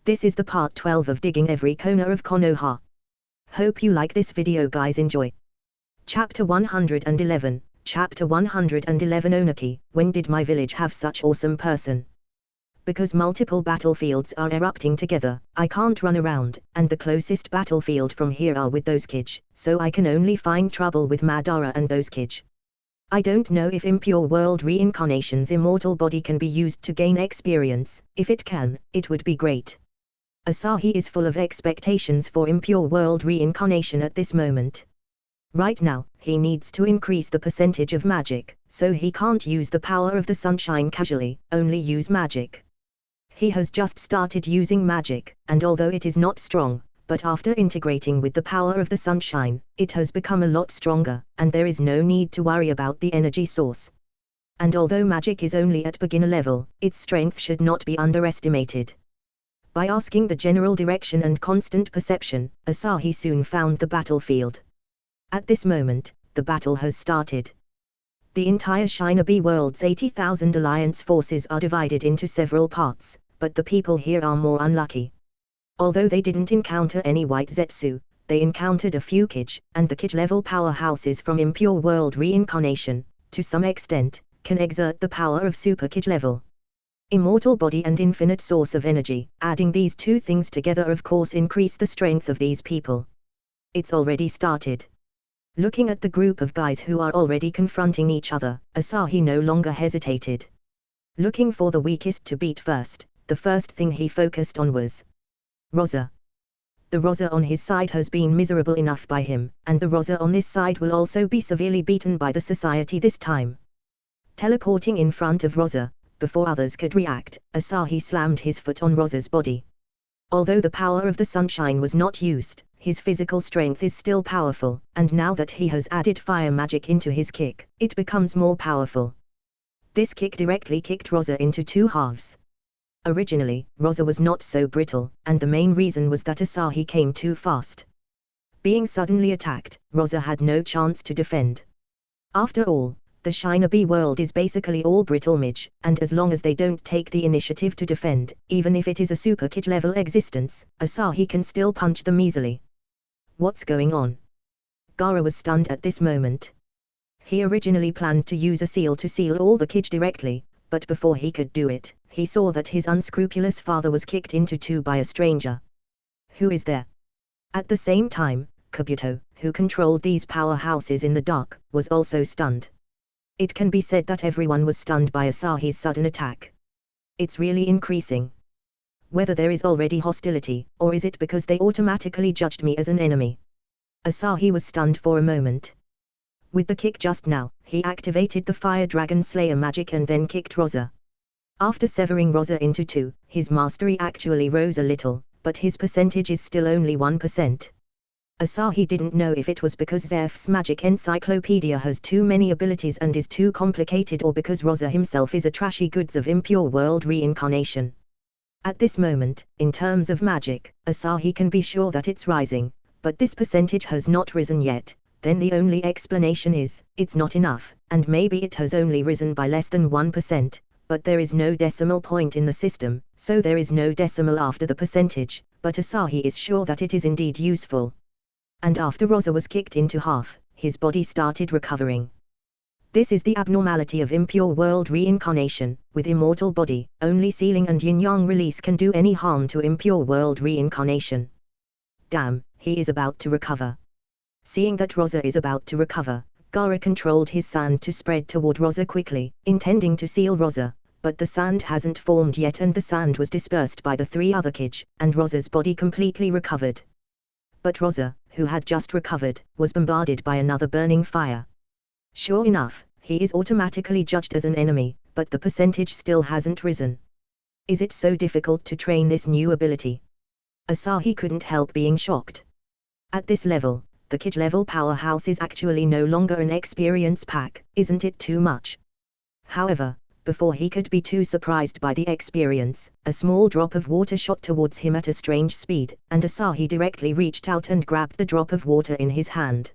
This is the part 12 of digging every corner of Konoha. Hope you like this video guys, enjoy. Chapter 111, Chapter 111 Onaki, when did my village have such awesome person? Because multiple battlefields are erupting together, I can't run around, and the closest battlefield from here are with those kids, so I can only find trouble with Madara and those kids. I don't know if Impure World Reincarnation's immortal body can be used to gain experience. If it can, it would be great. Asahi is full of expectations for Impure World Reincarnation at this moment. Right now, he needs to increase the percentage of magic, so he can't use the power of the sunshine casually, only use magic. He has just started using magic, and although it is not strong, but after integrating with the power of the sunshine, it has become a lot stronger, and there is no need to worry about the energy source. And although magic is only at beginner level, its strength should not be underestimated. By asking the general direction and constant perception, Asahi soon found the battlefield. At this moment, the battle has started. The entire Shinobi World's 80,000 alliance forces are divided into several parts, but the people here are more unlucky. Although they didn't encounter any white Zetsu, they encountered a few Kij, and the Kij-level powerhouses from Impure World Reincarnation, to some extent, can exert the power of Super Kij level. Immortal body and infinite source of energy, adding these two things together of course increase the strength of these people. It's already started. Looking at the group of guys who are already confronting each other, Asahi no longer hesitated. Looking for the weakest to beat first, the first thing he focused on was Rosa. The Rosa on his side has been miserable enough by him, and the Rosa on this side will also be severely beaten by the society this time. Teleporting in front of Rosa, before others could react, Asahi slammed his foot on Rosa's body. Although the power of the sunshine was not used, his physical strength is still powerful, and now that he has added fire magic into his kick, it becomes more powerful. This kick directly kicked Rosa into two halves. Originally, Rosa was not so brittle, and the main reason was that Asahi came too fast. Being suddenly attacked, Rosa had no chance to defend. After all, the Shinobi world is basically all brittle midge, and as long as they don't take the initiative to defend, even if it is a Super Kid level existence, Asahi can still punch them easily. What's going on? Gaara was stunned at this moment. He originally planned to use a seal to seal all the Kid directly, but before he could do it, he saw that his unscrupulous father was kicked into two by a stranger. Who is there? At the same time, Kabuto, who controlled these powerhouses in the dark, was also stunned. It can be said that everyone was stunned by Asahi's sudden attack. It's really increasing. Whether there is already hostility, or is it because they automatically judged me as an enemy? Asahi was stunned for a moment. With the kick just now, he activated the Fire Dragon Slayer magic and then kicked Rosa. After severing Rosa into two, his mastery actually rose a little, but his percentage is still only 1%. Asahi didn't know if it was because Zef's magic encyclopedia has too many abilities and is too complicated, or because Rosa himself is a trashy goods of Impure World Reincarnation. At this moment, in terms of magic, Asahi can be sure that it's rising, but this percentage has not risen yet. Then the only explanation is, it's not enough, and maybe it has only risen by less than 1%, but there is no decimal point in the system, so there is no decimal after the percentage, but Asahi is sure that it is indeed useful. And after Rosa was kicked into half, his body started recovering. This is the abnormality of Impure World Reincarnation. With immortal body, only sealing and yin-yang release can do any harm to Impure World Reincarnation. Damn, he is about to recover. Seeing that Rosa is about to recover, Gaara controlled his sand to spread toward Rosa quickly, intending to seal Rosa, but the sand hasn't formed yet and the sand was dispersed by the three other Kij, and Rosa's body completely recovered. But Rosa, who had just recovered, was bombarded by another burning fire. Sure enough, he is automatically judged as an enemy, but the percentage still hasn't risen. Is it so difficult to train this new ability? Asahi couldn't help being shocked. At this level, the Kid level powerhouse is actually no longer an experience pack, isn't it too much? However, before he could be too surprised by the experience, a small drop of water shot towards him at a strange speed, and Asahi directly reached out and grabbed the drop of water in his hand.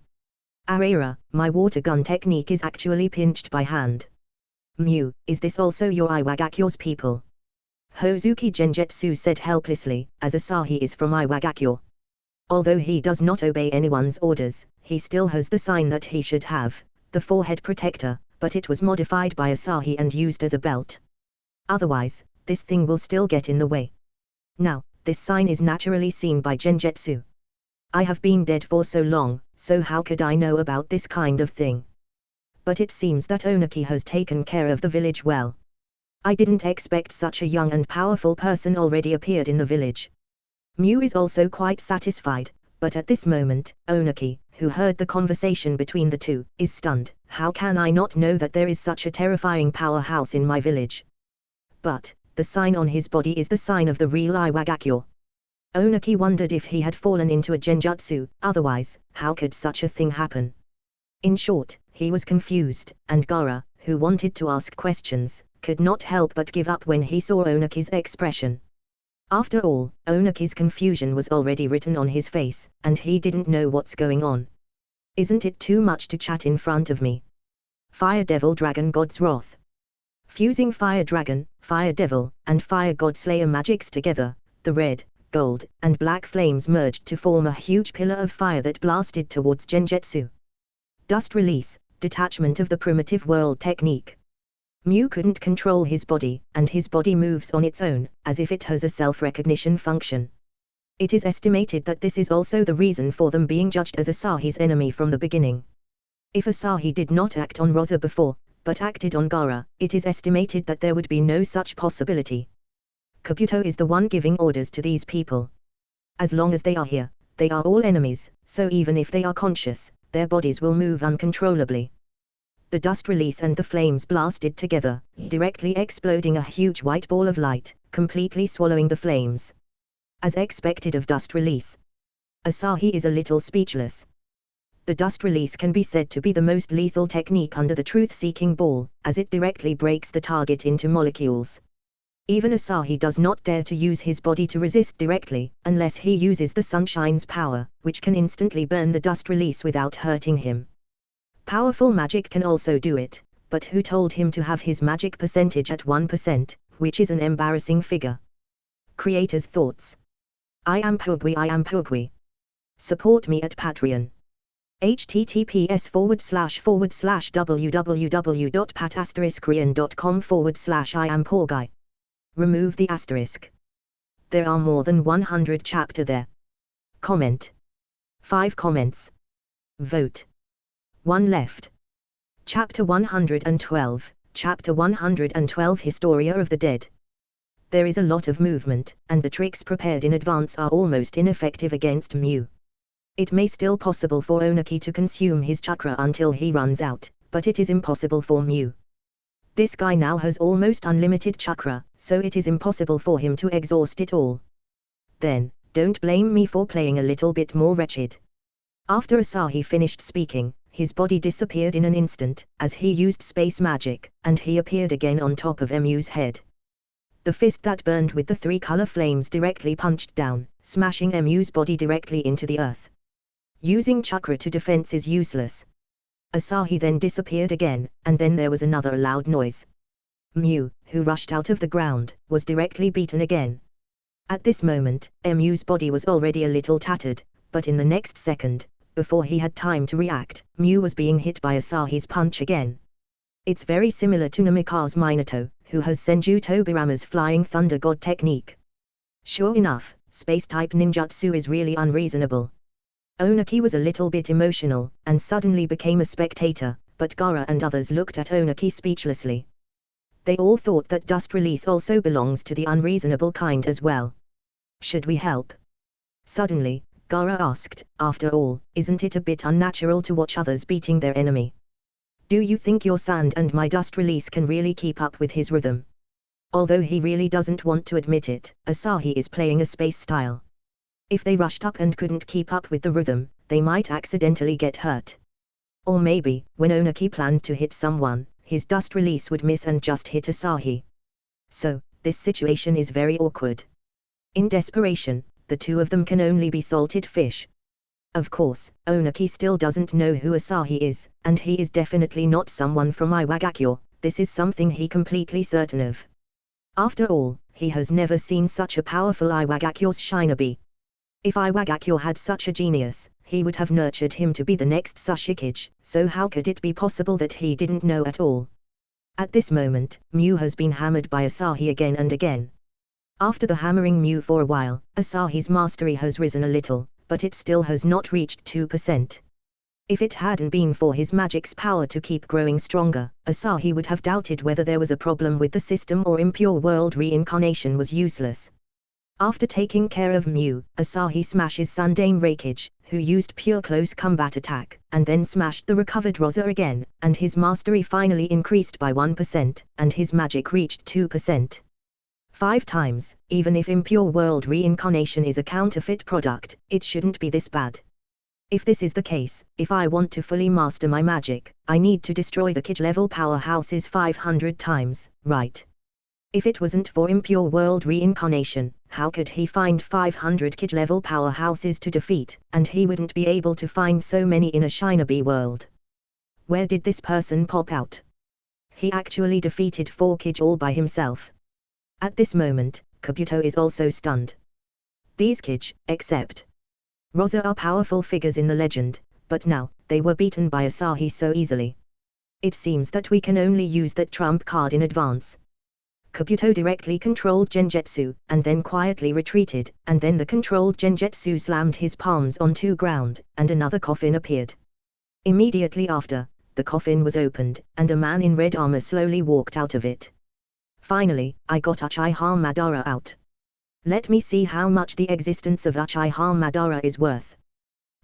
Arara, my water gun technique is actually pinched by hand. Mew, is this also your Iwagakyos people? Hozuki Genjutsu said helplessly, as Asahi is from Iwagakure. Although he does not obey anyone's orders, he still has the sign that he should have, the forehead protector, but it was modified by Asahi and used as a belt. Otherwise, this thing will still get in the way. Now, this sign is naturally seen by Genjutsu. I have been dead for so long, so how could I know about this kind of thing? But it seems that Onaki has taken care of the village well. I didn't expect such a young and powerful person already appeared in the village. Mew is also quite satisfied, but at this moment, Onaki, who heard the conversation between the two, is stunned. How can I not know that there is such a terrifying powerhouse in my village? But, the sign on his body is the sign of the real Iwagakure. Onaki wondered if he had fallen into a genjutsu, otherwise, how could such a thing happen? In short, he was confused, and Gaara, who wanted to ask questions, could not help but give up when he saw Onaki's expression. After all, Onaki's confusion was already written on his face, and he didn't know what's going on. Isn't it too much to chat in front of me? Fire Devil Dragon God's Wrath. Fusing Fire Dragon, Fire Devil, and Fire God Slayer magics together, the red, gold, and black flames merged to form a huge pillar of fire that blasted towards Genjutsu. Dust release, detachment of the primitive world technique. Mew couldn't control his body, and his body moves on its own, as if it has a self-recognition function. It is estimated that this is also the reason for them being judged as Asahi's enemy from the beginning. If Asahi did not act on Rosa before, but acted on Gaara, it is estimated that there would be no such possibility. Kabuto is the one giving orders to these people. As long as they are here, they are all enemies, so even if they are conscious, their bodies will move uncontrollably. The dust release and the flames blasted together, directly exploding a huge white ball of light, completely swallowing the flames. As expected of dust release, Asahi is a little speechless. The dust release can be said to be the most lethal technique under the truth-seeking ball, as it directly breaks the target into molecules. Even Asahi does not dare to use his body to resist directly, unless he uses the sunshine's power, which can instantly burn the dust release without hurting him. Powerful magic can also do it, but who told him to have his magic percentage at 1%, which is an embarrassing figure. Creator's thoughts. I am Pugwi. Support me at Patreon. https://www.pat*korean.com/I am poor guy. Remove the asterisk. There are more than 100 chapter there. Comment. 5 comments. Vote. 1 left. Chapter 112, Chapter 112 Historia of the Dead. There is a lot of movement, and the tricks prepared in advance are almost ineffective against Mew. It may still possible for Onaki to consume his chakra until he runs out, but it is impossible for Mew. This guy now has almost unlimited chakra, so it is impossible for him to exhaust it all. Then, don't blame me for playing a little bit more wretched. After Asahi finished speaking, his body disappeared in an instant, as he used space magic, and he appeared again on top of Mew's head. The fist that burned with the 3-color flames directly punched down, smashing Mew's body directly into the earth. Using chakra to defense is useless. Asahi then disappeared again, and then there was another loud noise. Mew, who rushed out of the ground, was directly beaten again. At this moment, Mew's body was already a little tattered, but in the next second, before he had time to react, Mew was being hit by Asahi's punch again. It's very similar to Namikaze Minato, who has Senju Tobirama's Flying Thunder God technique. Sure enough, space-type ninjutsu is really unreasonable. Onaki was a little bit emotional, and suddenly became a spectator, but Gaara and others looked at Onaki speechlessly. They all thought that dust release also belongs to the unreasonable kind as well. Should we help? Suddenly, Gaara asked, after all, isn't it a bit unnatural to watch others beating their enemy? Do you think your sand and my dust release can really keep up with his rhythm? Although he really doesn't want to admit it, Asahi is playing a space style. If they rushed up and couldn't keep up with the rhythm, they might accidentally get hurt. Or maybe, when Onaki planned to hit someone, his dust release would miss and just hit Asahi. So, this situation is very awkward. In desperation, the two of them can only be salted fish. Of course, Onaki still doesn't know who Asahi is, and he is definitely not someone from Iwagakure, this is something he completely certain of. After all, he has never seen such a powerful Iwagakyo's shinobi. If Iwagakyo had such a genius, he would have nurtured him to be the next Sashikage, so how could it be possible that he didn't know at all? At this moment, Mew has been hammered by Asahi again and again. After the hammering Mew for a while, Asahi's mastery has risen a little, but it still has not reached 2%. If it hadn't been for his magic's power to keep growing stronger, Asahi would have doubted whether there was a problem with the system or impure world reincarnation was useless. After taking care of Mew, Asahi smashes Sundane Raikage, who used pure close combat attack, and then smashed the recovered Rosa again, and his mastery finally increased by 1%, and his magic reached 2%. 5 times, even if impure world reincarnation is a counterfeit product, it shouldn't be this bad. If this is the case, if I want to fully master my magic, I need to destroy the Kage level powerhouses 500 times, right? If it wasn't for impure world reincarnation, how could he find 500 Kage level powerhouses to defeat, and he wouldn't be able to find so many in a shinobi world? Where did this person pop out? He actually defeated 4 Kage all by himself. At this moment, Kabuto is also stunned. These Kage, except Rosa, are powerful figures in the legend, but now, they were beaten by Asahi so easily. It seems that we can only use that trump card in advance. Kabuto directly controlled Genjutsu, and then quietly retreated, and then the controlled Genjutsu slammed his palms onto ground, and another coffin appeared. Immediately after, the coffin was opened, and a man in red armor slowly walked out of it. Finally, I got Uchiha Madara out. Let me see how much the existence of Uchiha Madara is worth.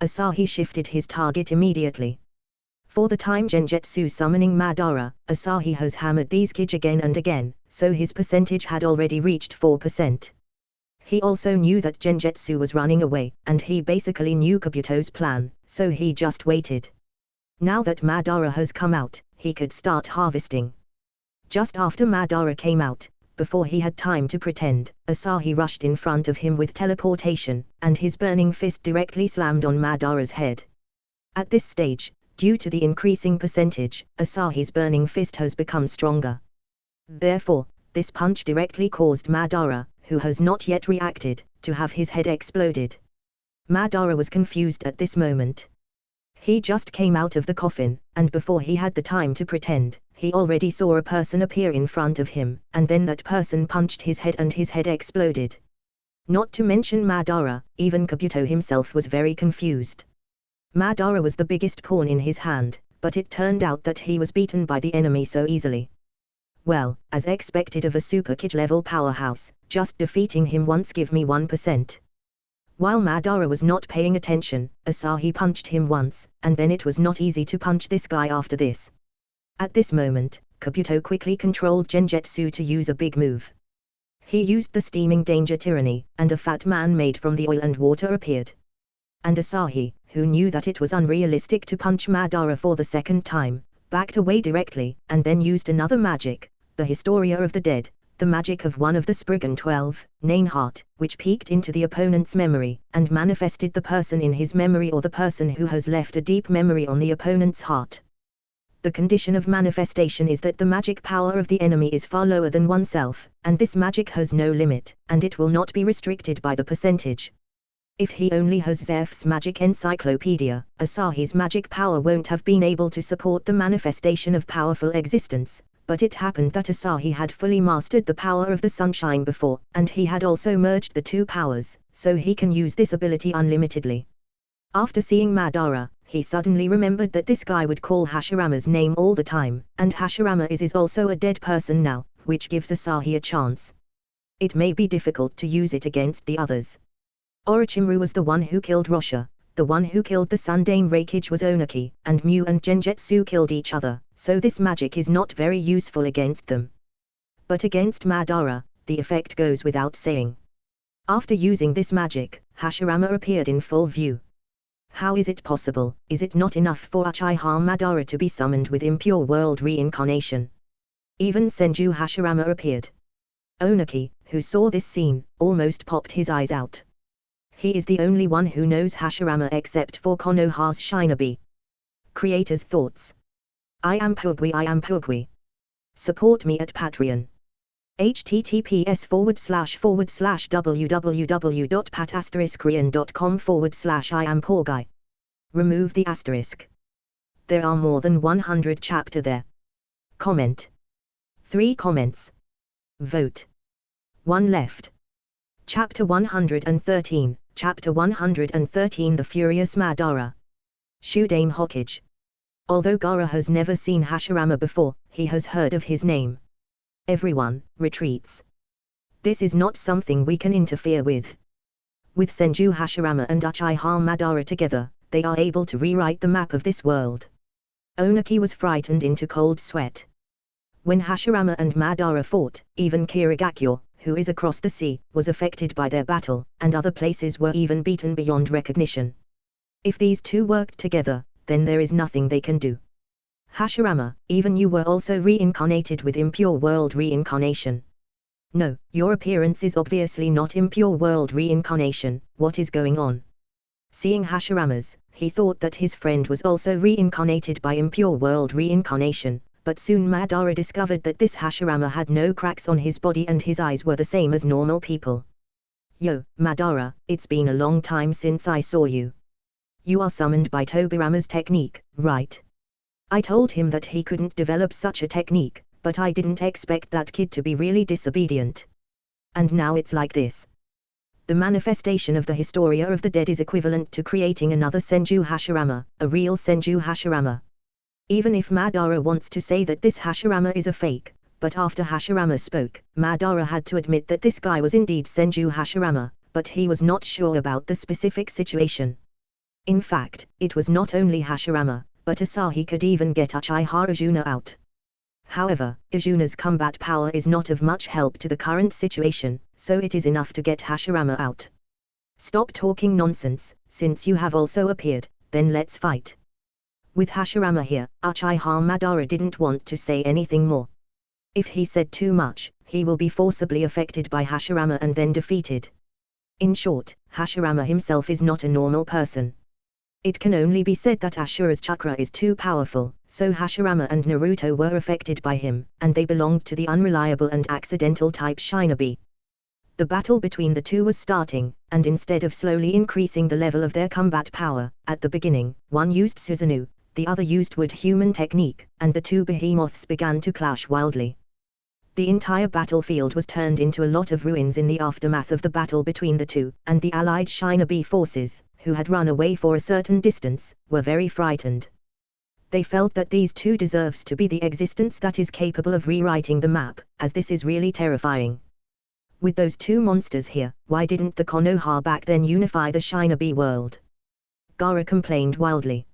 Asahi shifted his target immediately. For the time Genjutsu summoning Madara, Asahi has hammered these Kage again and again, so his percentage had already reached 4%. He also knew that Genjutsu was running away, and he basically knew Kabuto's plan, so he just waited. Now that Madara has come out, he could start harvesting. Just after Madara came out, before he had time to pretend, Asahi rushed in front of him with teleportation, and his burning fist directly slammed on Madara's head. At this stage, due to the increasing percentage, Asahi's burning fist has become stronger. Therefore, this punch directly caused Madara, who has not yet reacted, to have his head exploded. Madara was confused at this moment. He just came out of the coffin, and before he had the time to pretend, he already saw a person appear in front of him, and then that person punched his head and his head exploded. Not to mention Madara, even Kabuto himself was very confused. Madara was the biggest pawn in his hand, but it turned out that he was beaten by the enemy so easily. Well, as expected of a super Kage level powerhouse, just defeating him once give me 1%. While Madara was not paying attention, Asahi punched him once, and then it was not easy to punch this guy after this. At this moment, Kabuto quickly controlled Genjutsu to use a big move. He used the steaming danger tyranny, and a fat man made from the oil and water appeared. And Asahi, who knew that it was unrealistic to punch Madara for the second time, backed away directly, and then used another magic, the Historia of the Dead, the magic of one of the Spriggan 12, Nine Heart, which peeked into the opponent's memory, and manifested the person in his memory or the person who has left a deep memory on the opponent's heart. The condition of manifestation is that the magic power of the enemy is far lower than oneself, and this magic has no limit, and it will not be restricted by the percentage. If he only has Zeph's magic encyclopedia, Asahi's magic power won't have been able to support the manifestation of powerful existence. But it happened that Asahi had fully mastered the power of the sunshine before, and he had also merged the two powers, so he can use this ability unlimitedly. After seeing Madara, he suddenly remembered that this guy would call Hashirama's name all the time, and Hashirama is also a dead person now, which gives Asahi a chance. It may be difficult to use it against the others. Orochimaru was the one who killed Rosha. The one who killed the Sundane Raikage was Onaki, and Mew and Genjutsu killed each other, so this magic is not very useful against them. But against Madara, the effect goes without saying. After using this magic, Hashirama appeared in full view. How is it possible? Is it not enough for Uchiha Madara to be summoned with impure world reincarnation? Even Senju Hashirama appeared. Onaki, who saw this scene, almost popped his eyes out. He is the only one who knows Hashirama except for Konoha's shinobi. Creator's thoughts. I am Pugui. Support me at Patreon. https://www.pat*korean.com/I am poor guy. Remove the asterisk. There are more than 100 chapter there. Comment. 3 comments. Vote. 1 left. Chapter 113, Chapter 113 The Furious Madara. Shudame Hokage. Although Gaara has never seen Hashirama before, he has heard of his name. Everyone retreats. This is not something we can interfere with. With Senju Hashirama and Uchiha Madara together, they are able to rewrite the map of this world. Onaki was frightened into cold sweat. When Hashirama and Madara fought, even Kirigakyo, who is across the sea, was affected by their battle, and other places were even beaten beyond recognition. If these two worked together, then there is nothing they can do. Hashirama, even you were also reincarnated with impure world reincarnation. No, your appearance is obviously not impure world reincarnation. What is going on? Seeing Hashirama's, he thought that his friend was also reincarnated by impure world reincarnation, but soon Madara discovered that this Hashirama had no cracks on his body and his eyes were the same as normal people. Yo, Madara, it's been a long time since I saw you. You are summoned by Tobirama's technique, right? I told him that he couldn't develop such a technique, but I didn't expect that kid to be really disobedient. And now it's like this. The manifestation of the Historia of the Dead is equivalent to creating another Senju Hashirama, a real Senju Hashirama. Even if Madara wants to say that this Hashirama is a fake, but after Hashirama spoke, Madara had to admit that this guy was indeed Senju Hashirama, but he was not sure about the specific situation. In fact, it was not only Hashirama, but Asahi could even get Uchiha Izuna out. However, Izuna's combat power is not of much help to the current situation, so it is enough to get Hashirama out. Stop talking nonsense, since you have also appeared, then let's fight. With Hashirama here, Uchiha Madara didn't want to say anything more. If he said too much, he will be forcibly affected by Hashirama and then defeated. In short, Hashirama himself is not a normal person. It can only be said that Ashura's chakra is too powerful, so Hashirama and Naruto were affected by him, and they belonged to the unreliable and accidental type Shinobi. The battle between the two was starting, and instead of slowly increasing the level of their combat power, at the beginning, one used Susanoo, the other used wood-human technique, and the two behemoths began to clash wildly. The entire battlefield was turned into a lot of ruins in the aftermath of the battle between the two, and the allied Shinobi forces, who had run away for a certain distance, were very frightened. They felt that these two deserves to be the existence that is capable of rewriting the map, as this is really terrifying. With those two monsters here, why didn't the Konoha back then unify the Shinobi world? Gaara complained wildly.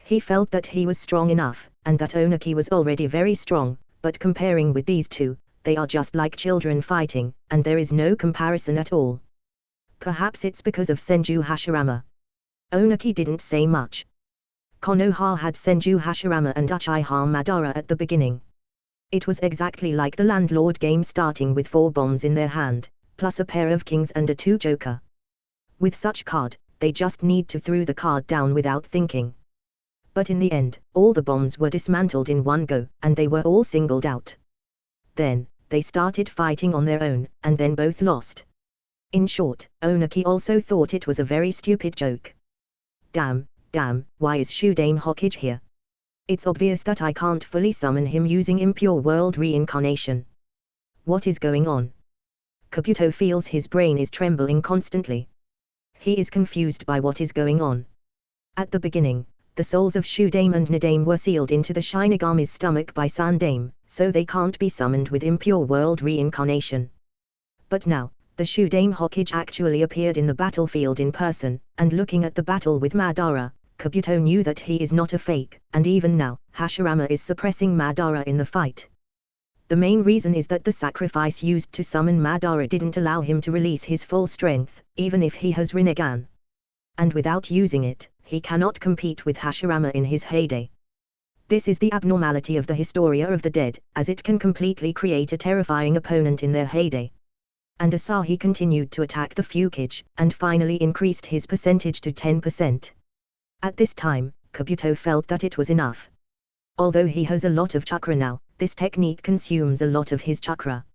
He felt that he was strong enough, and that Onaki was already very strong, but comparing with these two, they are just like children fighting, and there is no comparison at all. Perhaps it's because of Senju Hashirama. Onaki didn't say much. Konoha had Senju Hashirama and Uchiha Madara at the beginning. It was exactly like the landlord game, starting with 4 bombs in their hand, plus a pair of kings and a 2 joker. With such card, they just need to throw the card down without thinking. But in the end, all the bombs were dismantled in one go, and they were all singled out. Then, they started fighting on their own, and then both lost. In short, Onaki also thought it was a very stupid joke. Damn, why is Shudame Hokage here? It's obvious that I can't fully summon him using impure world reincarnation. What is going on? Kabuto feels his brain is trembling constantly. He is confused by what is going on. At the beginning, the souls of Shudame and Nadame were sealed into the Shinigami's stomach by Sandame, so they can't be summoned with impure world reincarnation. But now, the Shudame Hokage actually appeared in the battlefield in person, and looking at the battle with Madara, Kabuto knew that he is not a fake, and even now, Hashirama is suppressing Madara in the fight. The main reason is that the sacrifice used to summon Madara didn't allow him to release his full strength, even if he has Rinnegan. And without using it, he cannot compete with Hashirama in his heyday. This is the abnormality of the Historia of the Dead, as it can completely create a terrifying opponent in their heyday. And Asahi continued to attack the Fukiage, and finally increased his percentage to 10%. At this time, Kabuto felt that it was enough. Although he has a lot of chakra now, this technique consumes a lot of his chakra.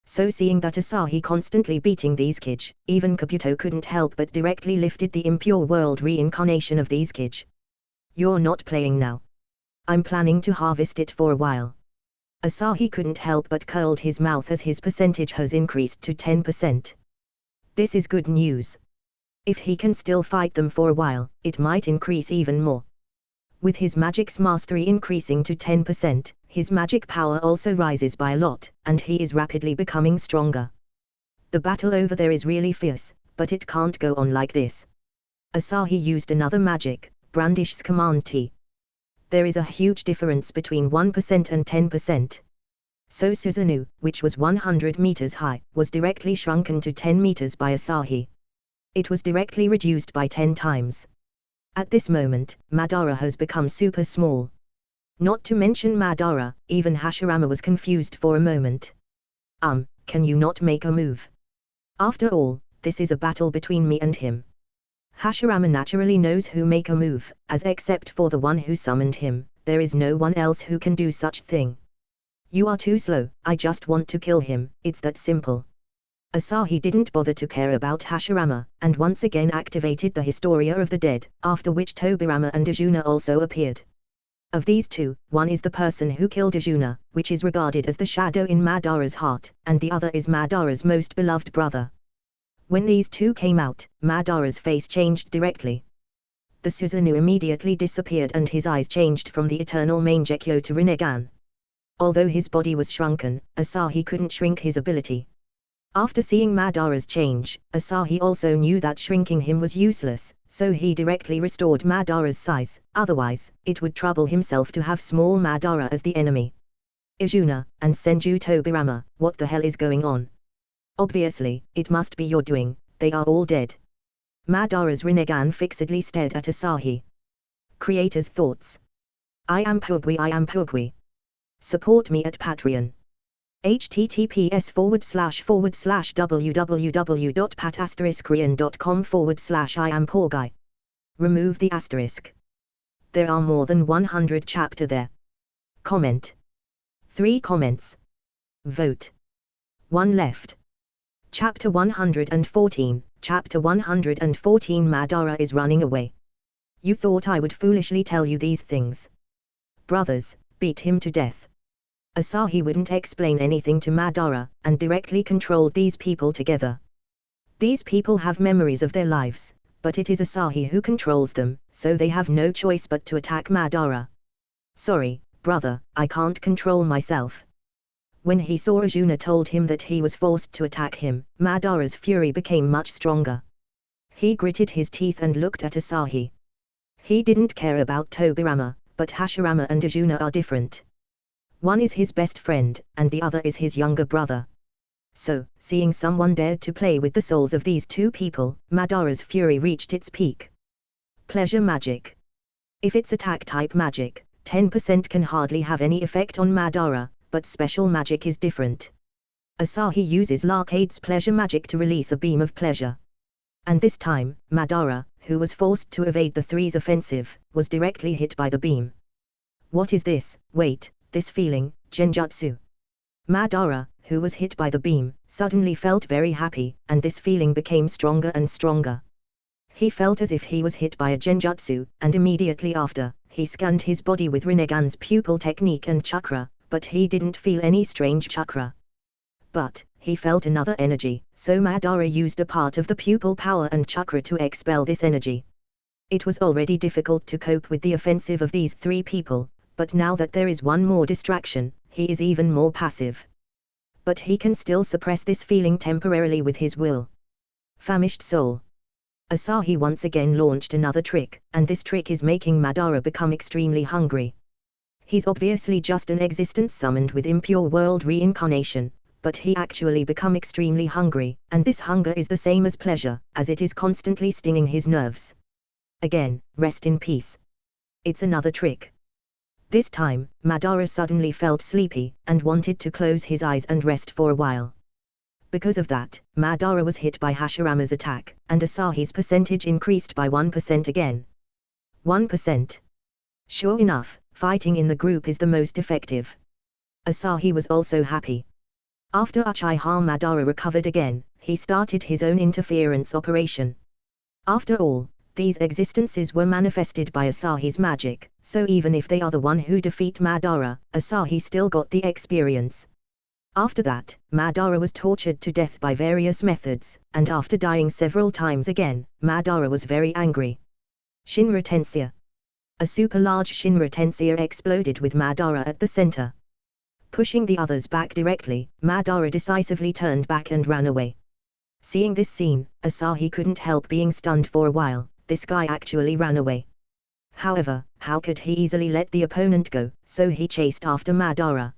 So seeing that Asahi constantly beating these Kij, even Kabuto couldn't help but directly lifted the impure world reincarnation of these Kij. You're not playing now. I'm planning to harvest it for a while. Asahi couldn't help but curled his mouth as his percentage has increased to 10%. This is good news. If he can still fight them for a while, it might increase even more. With his magic's mastery increasing to 10%, his magic power also rises by a lot, and he is rapidly becoming stronger. The battle over there is really fierce, but it can't go on like this. Asahi used another magic, Brandish's Command T. There is a huge difference between 1% and 10%. So Susanoo, which was 100 meters high, was directly shrunken to 10 meters by Asahi. It was directly reduced by 10 times. At this moment, Madara has become super small. Not to mention Madara, even Hashirama was confused for a moment. Can you not make a move? After all, this is a battle between me and him. Hashirama naturally knows who make a move, as except for the one who summoned him, there is no one else who can do such thing. You are too slow, I just want to kill him, it's that simple. Asahi didn't bother to care about Hashirama, and once again activated the Historia of the Dead, after which Tobirama and Ajuna also appeared. Of these two, one is the person who killed Ajuna, which is regarded as the shadow in Madara's heart, and the other is Madara's most beloved brother. When these two came out, Madara's face changed directly. The Susanoo immediately disappeared and his eyes changed from the eternal Mangekyo to Rinnegan. Although his body was shrunken, Asahi couldn't shrink his ability. After seeing Madara's change, Asahi also knew that shrinking him was useless, so he directly restored Madara's size, otherwise, it would trouble himself to have small Madara as the enemy. Ajuna, and Senju Tobirama, what the hell is going on? Obviously, it must be your doing, they are all dead. Madara's Rinnegan fixedly stared at Asahi. Creator's thoughts. I am Pugwi. Support me at Patreon. https://www.pat*korean.com/I am poor guy. Remove the asterisk. There are more than 100 chapter there. Comment. 3 comments. Vote. 1 left. Chapter 114. Chapter 114. Madara is running away. You thought I would foolishly tell you these things. Brothers, beat him to death. Asahi wouldn't explain anything to Madara, and directly controlled these people together. These people have memories of their lives, but it is Asahi who controls them, so they have no choice but to attack Madara. Sorry, brother, I can't control myself. When he saw Ajuna told him that he was forced to attack him, Madara's fury became much stronger. He gritted his teeth and looked at Asahi. He didn't care about Tobirama, but Hashirama and Ajuna are different. One is his best friend, and the other is his younger brother. So, seeing someone dared to play with the souls of these two people, Madara's fury reached its peak. Pleasure magic. If it's attack-type magic, 10% can hardly have any effect on Madara, but special magic is different. Asahi uses Larcade's pleasure magic to release a beam of pleasure. And this time, Madara, who was forced to evade the three's offensive, was directly hit by the beam. What is this? Wait. This feeling, Genjutsu. Madara, who was hit by the beam, suddenly felt very happy, and this feeling became stronger and stronger. He felt as if he was hit by a Genjutsu, and immediately after, he scanned his body with Rinnegan's pupil technique and chakra, but he didn't feel any strange chakra. But, he felt another energy, so Madara used a part of the pupil power and chakra to expel this energy. It was already difficult to cope with the offensive of these three people, but now that there is one more distraction, he is even more passive. But he can still suppress this feeling temporarily with his will. Famished soul. Asahi once again launched another trick, and this trick is making Madara become extremely hungry. He's obviously just an existence summoned with impure world reincarnation, but he actually become extremely hungry, and this hunger is the same as pleasure, as it is constantly stinging his nerves. Again, rest in peace. It's another trick. This time, Madara suddenly felt sleepy, and wanted to close his eyes and rest for a while. Because of that, Madara was hit by Hashirama's attack, and Asahi's percentage increased by 1% again. 1%. Sure enough, fighting in the group is the most effective. Asahi was also happy. After Uchiha Madara recovered again, he started his own interference operation. After all, these existences were manifested by Asahi's magic, so even if they are the one who defeat Madara, Asahi still got the experience. After that, Madara was tortured to death by various methods, and after dying several times again, Madara was very angry. Shinra Tensei. A super large Shinra Tensei exploded with Madara at the center. Pushing the others back directly, Madara decisively turned back and ran away. Seeing this scene, Asahi couldn't help being stunned for a while. This guy actually ran away. However, how could he easily let the opponent go, so he chased after Madara.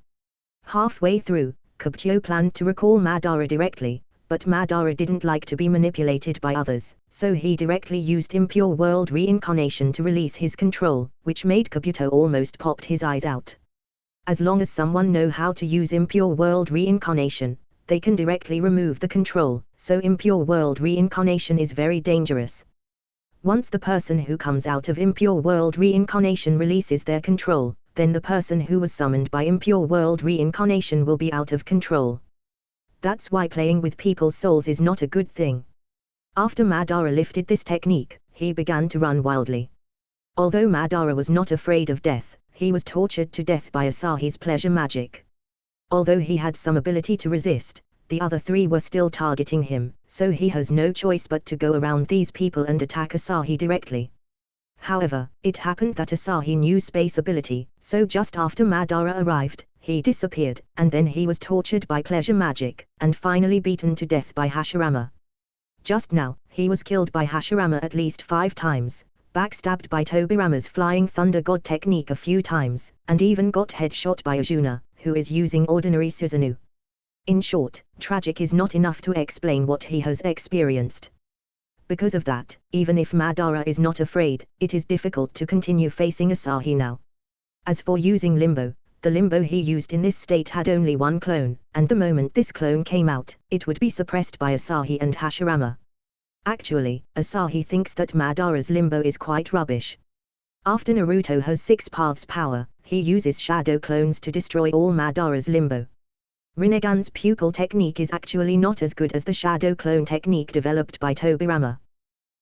Halfway through, Kabuto planned to recall Madara directly, but Madara didn't like to be manipulated by others, so he directly used Impure World Reincarnation to release his control, which made Kabuto almost popped his eyes out. As long as someone know how to use Impure World Reincarnation, they can directly remove the control, so Impure World Reincarnation is very dangerous. Once the person who comes out of Impure World Reincarnation releases their control, then the person who was summoned by Impure World Reincarnation will be out of control. That's why playing with people's souls is not a good thing. After Madara lifted this technique, he began to run wildly. Although Madara was not afraid of death, he was tortured to death by Asahi's pleasure magic. Although he had some ability to resist, the other three were still targeting him, so he has no choice but to go around these people and attack Asahi directly. However, it happened that Asahi knew space ability, so just after Madara arrived, he disappeared, and then he was tortured by pleasure magic, and finally beaten to death by Hashirama. Just now, he was killed by Hashirama at least 5 times, backstabbed by Tobirama's Flying Thunder God technique a few times, and even got headshot by Ajuna, who is using ordinary Susanoo. In short, tragic is not enough to explain what he has experienced. Because of that, even if Madara is not afraid, it is difficult to continue facing Asahi now. As for using Limbo, the Limbo he used in this state had only one clone, and the moment this clone came out, it would be suppressed by Asahi and Hashirama. Actually, Asahi thinks that Madara's Limbo is quite rubbish. After Naruto has 6 paths power, he uses shadow clones to destroy all Madara's Limbo. Rinnegan's pupil technique is actually not as good as the shadow clone technique developed by Tobirama.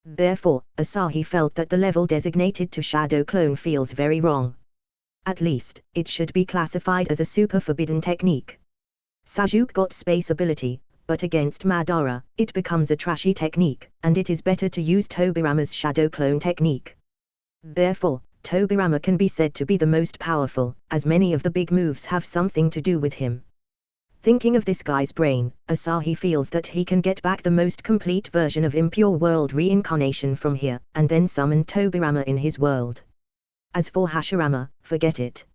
Therefore, Asahi felt that the level designated to shadow clone feels very wrong. At least, it should be classified as a super forbidden technique. Sasuke got space ability, but against Madara, it becomes a trashy technique, and it is better to use Tobirama's shadow clone technique. Therefore, Tobirama can be said to be the most powerful, as many of the big moves have something to do with him. Thinking of this guy's brain, Asahi feels that he can get back the most complete version of Impure World Reincarnation from here, and then summon Tobirama in his world. As for Hashirama, forget it.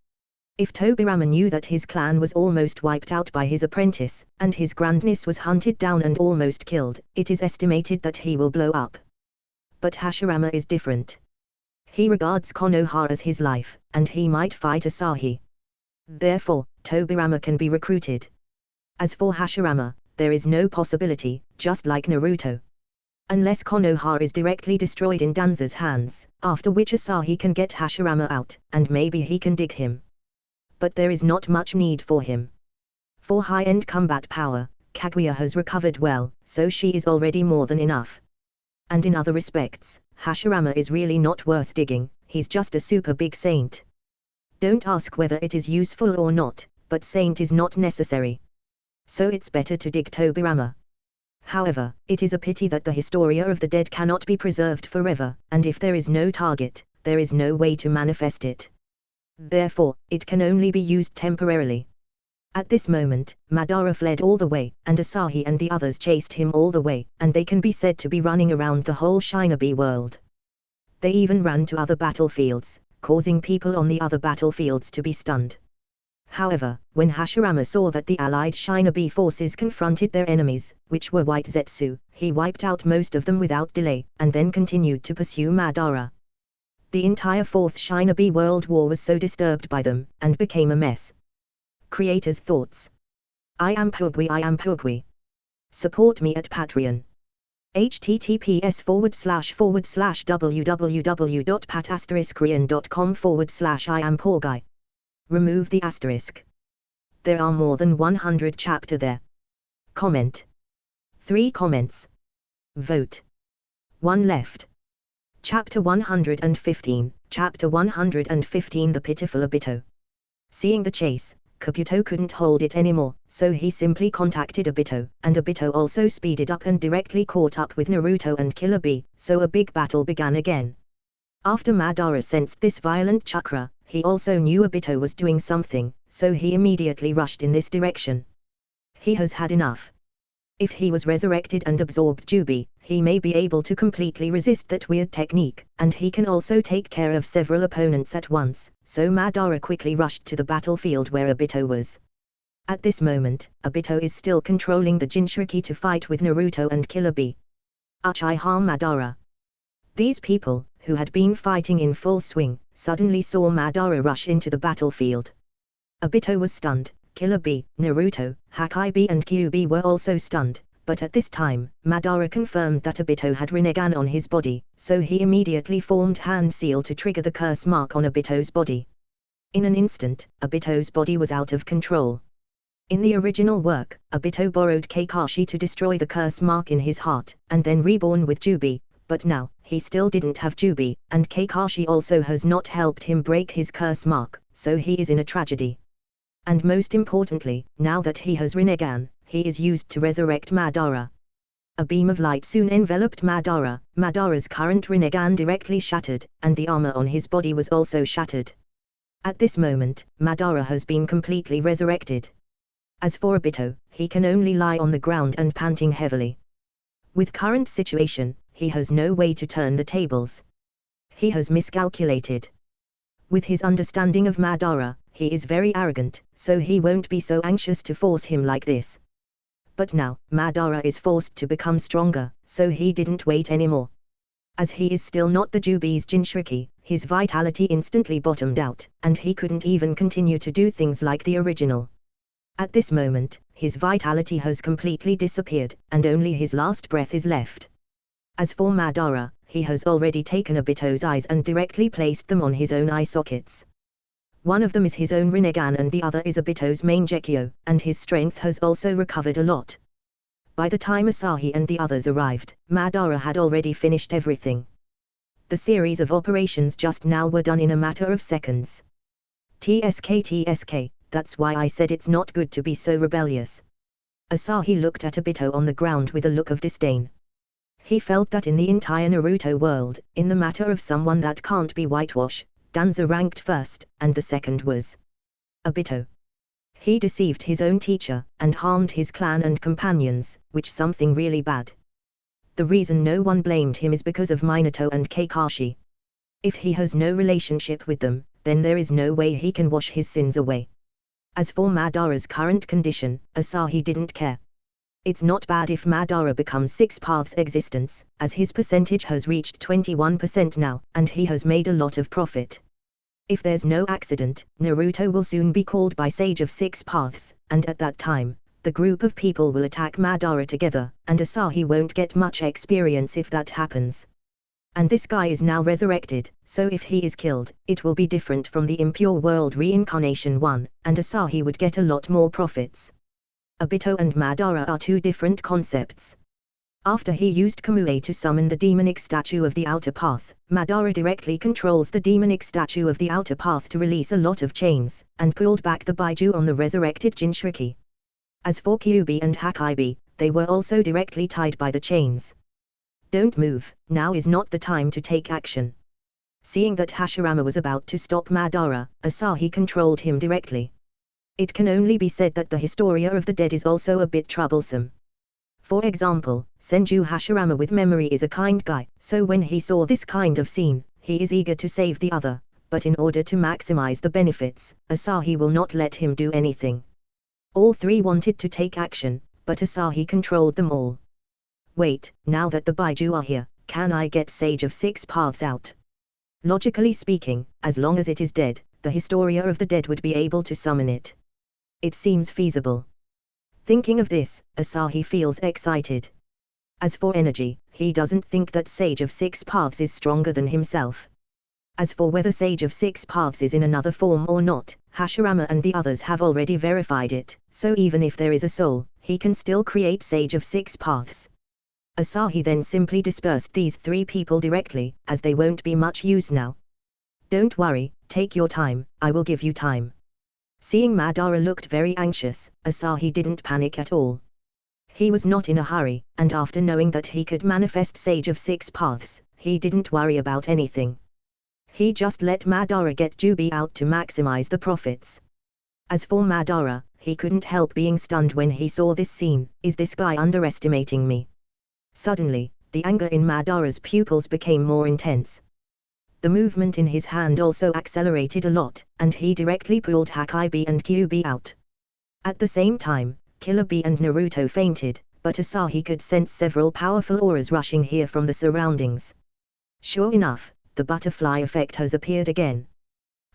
If Tobirama knew that his clan was almost wiped out by his apprentice, and his grandniece was hunted down and almost killed, it is estimated that he will blow up. But Hashirama is different. He regards Konoha as his life, and he might fight Asahi. Therefore, Tobirama can be recruited. As for Hashirama, there is no possibility, just like Naruto. Unless Konoha is directly destroyed in Danza's hands, after which Asahi can get Hashirama out, and maybe he can dig him. But there is not much need for him. For high-end combat power, Kaguya has recovered well, so she is already more than enough. And in other respects, Hashirama is really not worth digging, he's just a super big saint. Don't ask whether it is useful or not, but saint is not necessary. So it's better to dig Tobirama. However, it is a pity that the Historia of the Dead cannot be preserved forever, and if there is no target, there is no way to manifest it. Therefore, it can only be used temporarily. At this moment, Madara fled all the way, and Asahi and the others chased him all the way, and they can be said to be running around the whole Shinobi world. They even ran to other battlefields, causing people on the other battlefields to be stunned. However, when Hashirama saw that the allied Shinobi forces confronted their enemies, which were White Zetsu, he wiped out most of them without delay, and then continued to pursue Madara. The entire 4th Shinobi World War was so disturbed by them, and became a mess. Creators' thoughts. I am Pugwi. Support me at Patreon. https://www.pat*korean.com/I am Porguy. Remove the asterisk. There are more than 100 chapter there. Comment. 3 comments. Vote. 1 left. Chapter 115, Chapter 115 The Pitiful Obito. Seeing the chase, Kabuto couldn't hold it anymore, so he simply contacted Obito, and Obito also speeded up and directly caught up with Naruto and Killer Bee, so a big battle began again. After Madara sensed this violent chakra, he also knew Obito was doing something, so he immediately rushed in this direction. He has had enough. If he was resurrected and absorbed Jubi, he may be able to completely resist that weird technique, and he can also take care of several opponents at once, so Madara quickly rushed to the battlefield where Obito was. At this moment, Obito is still controlling the Jinchuriki to fight with Naruto and Killer Bee. Uchiha Madara. These people, who had been fighting in full swing, suddenly saw Madara rush into the battlefield. Obito was stunned. Killer Bee, Naruto, Hakaibe and Kyuubi were also stunned, but at this time, Madara confirmed that Obito had Rinnegan on his body, so he immediately formed Hand Seal to trigger the curse mark on Obito's body. In an instant, Obito's body was out of control. In the original work, Obito borrowed Kakashi to destroy the curse mark in his heart, and then reborn with Jubi, but now, he still didn't have Jubi, and Kakashi also has not helped him break his curse mark, so he is in a tragedy. And most importantly, now that he has Rinnegan, he is used to resurrect Madara. A beam of light soon enveloped Madara. Madara's current Rinnegan directly shattered, and the armor on his body was also shattered. At this moment, Madara has been completely resurrected. As for Obito, he can only lie on the ground and panting heavily. With current situation, he has no way to turn the tables. He has miscalculated. With his understanding of Madara, he is very arrogant, so he won't be so anxious to force him like this. But now, Madara is forced to become stronger, so he didn't wait anymore. As he is still not the Jubi's Jinchuriki, his vitality instantly bottomed out, and he couldn't even continue to do things like the original. At this moment, his vitality has completely disappeared, and only his last breath is left. As for Madara, he has already taken Obito's eyes and directly placed them on his own eye sockets. One of them is his own Rinnegan and the other is Obito's main Gekyo, and his strength has also recovered a lot. By the time Asahi and the others arrived, Madara had already finished everything. The series of operations just now were done in a matter of seconds. TSK, that's why I said it's not good to be so rebellious. Asahi looked at Obito on the ground with a look of disdain. He felt that in the entire Naruto world, in the matter of someone that can't be whitewashed, Danzo ranked first, and the second was Obito. He deceived his own teacher, and harmed his clan and companions, which something really bad. The reason no one blamed him is because of Minato and Kakashi. If he has no relationship with them, then there is no way he can wash his sins away. As for Madara's current condition, Asahi didn't care. It's not bad if Madara becomes 6 paths existence, as his percentage has reached 21% now, and he has made a lot of profit. If there's no accident, Naruto will soon be called by Sage of 6 paths, and at that time, the group of people will attack Madara together, and Asahi won't get much experience if that happens. And this guy is now resurrected, so if he is killed, it will be different from the Impure World Reincarnation 1, and Asahi would get a lot more profits. Obito and Madara are two different concepts. After he used Kamui to summon the demonic statue of the Outer Path, Madara directly controls the demonic statue of the Outer Path to release a lot of chains, and pulled back the Baiju on the resurrected Jinchuriki. As for Kyuubi and Hakaibe, they were also directly tied by the chains. Don't move, now is not the time to take action. Seeing that Hashirama was about to stop Madara, Asahi controlled him directly. It can only be said that the Historia of the Dead is also a bit troublesome. For example, Senju Hashirama with memory is a kind guy, so when he saw this kind of scene, he is eager to save the other, but in order to maximize the benefits, Asahi will not let him do anything. All three wanted to take action, but Asahi controlled them all. Wait, now that the Baiju are here, can I get Sage of 6 Paths out? Logically speaking, as long as it is dead, the Historia of the Dead would be able to summon it. It seems feasible. Thinking of this, Asahi feels excited. As for energy, he doesn't think that Sage of 6 Paths is stronger than himself. As for whether Sage of Six Paths is in another form or not, Hashirama and the others have already verified it, so even if there is a soul, he can still create Sage of Six Paths. Asahi then simply dispersed these 3 people directly, as they won't be much use now. Don't worry, take your time, I will give you time. Seeing Madara looked very anxious, Asahi didn't panic at all. He was not in a hurry, and after knowing that he could manifest Sage of Six Paths, he didn't worry about anything. He just let Madara get Jubi out to maximize the profits. As for Madara, he couldn't help being stunned when he saw this scene. Is this guy underestimating me? Suddenly, the anger in Madara's pupils became more intense. The movement in his hand also accelerated a lot, and he directly pulled Hakai B and Kyuubi out. At the same time, Killer B and Naruto fainted, but Asahi could sense several powerful auras rushing here from the surroundings. Sure enough, the butterfly effect has appeared again.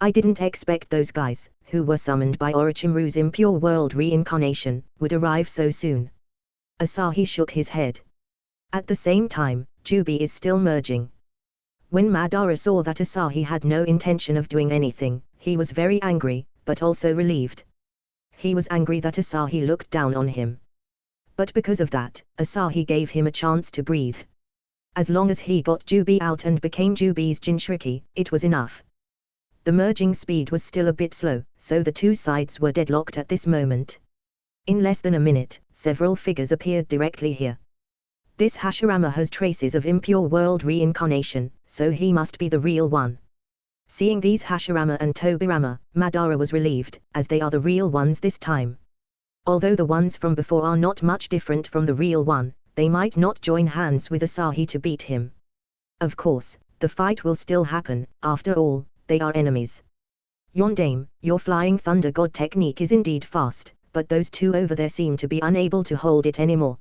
I didn't expect those guys, who were summoned by Orochimaru's impure world reincarnation, would arrive so soon. Asahi shook his head. At the same time, Jubi is still merging. When Madara saw that Asahi had no intention of doing anything, he was very angry, but also relieved. He was angry that Asahi looked down on him. But because of that, Asahi gave him a chance to breathe. As long as he got Jubi out and became Jubi's Jinchuriki, it was enough. The merging speed was still a bit slow, so the 2 sides were deadlocked at this moment. In less than a minute, several figures appeared directly here. This Hashirama has traces of impure world reincarnation, so he must be the real one. Seeing these Hashirama and Tobirama, Madara was relieved, as they are the real ones this time. Although the ones from before are not much different from the real one, they might not join hands with Asahi to beat him. Of course, the fight will still happen, after all, they are enemies. Yondaime, your flying thunder god technique is indeed fast, but those 2 over there seem to be unable to hold it anymore.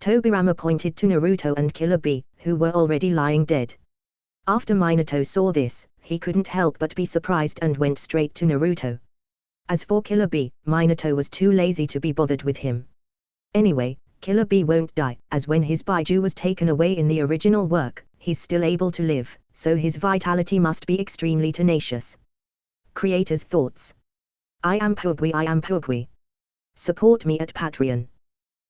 Tobirama pointed to Naruto and Killer B, who were already lying dead. After Minato saw this, he couldn't help but be surprised and went straight to Naruto. As for Killer B, Minato was too lazy to be bothered with him. Anyway, Killer B won't die, as when his Baiju was taken away in the original work, he's still able to live, so his vitality must be extremely tenacious. Creator's thoughts. I am Pugui. Support me at Patreon.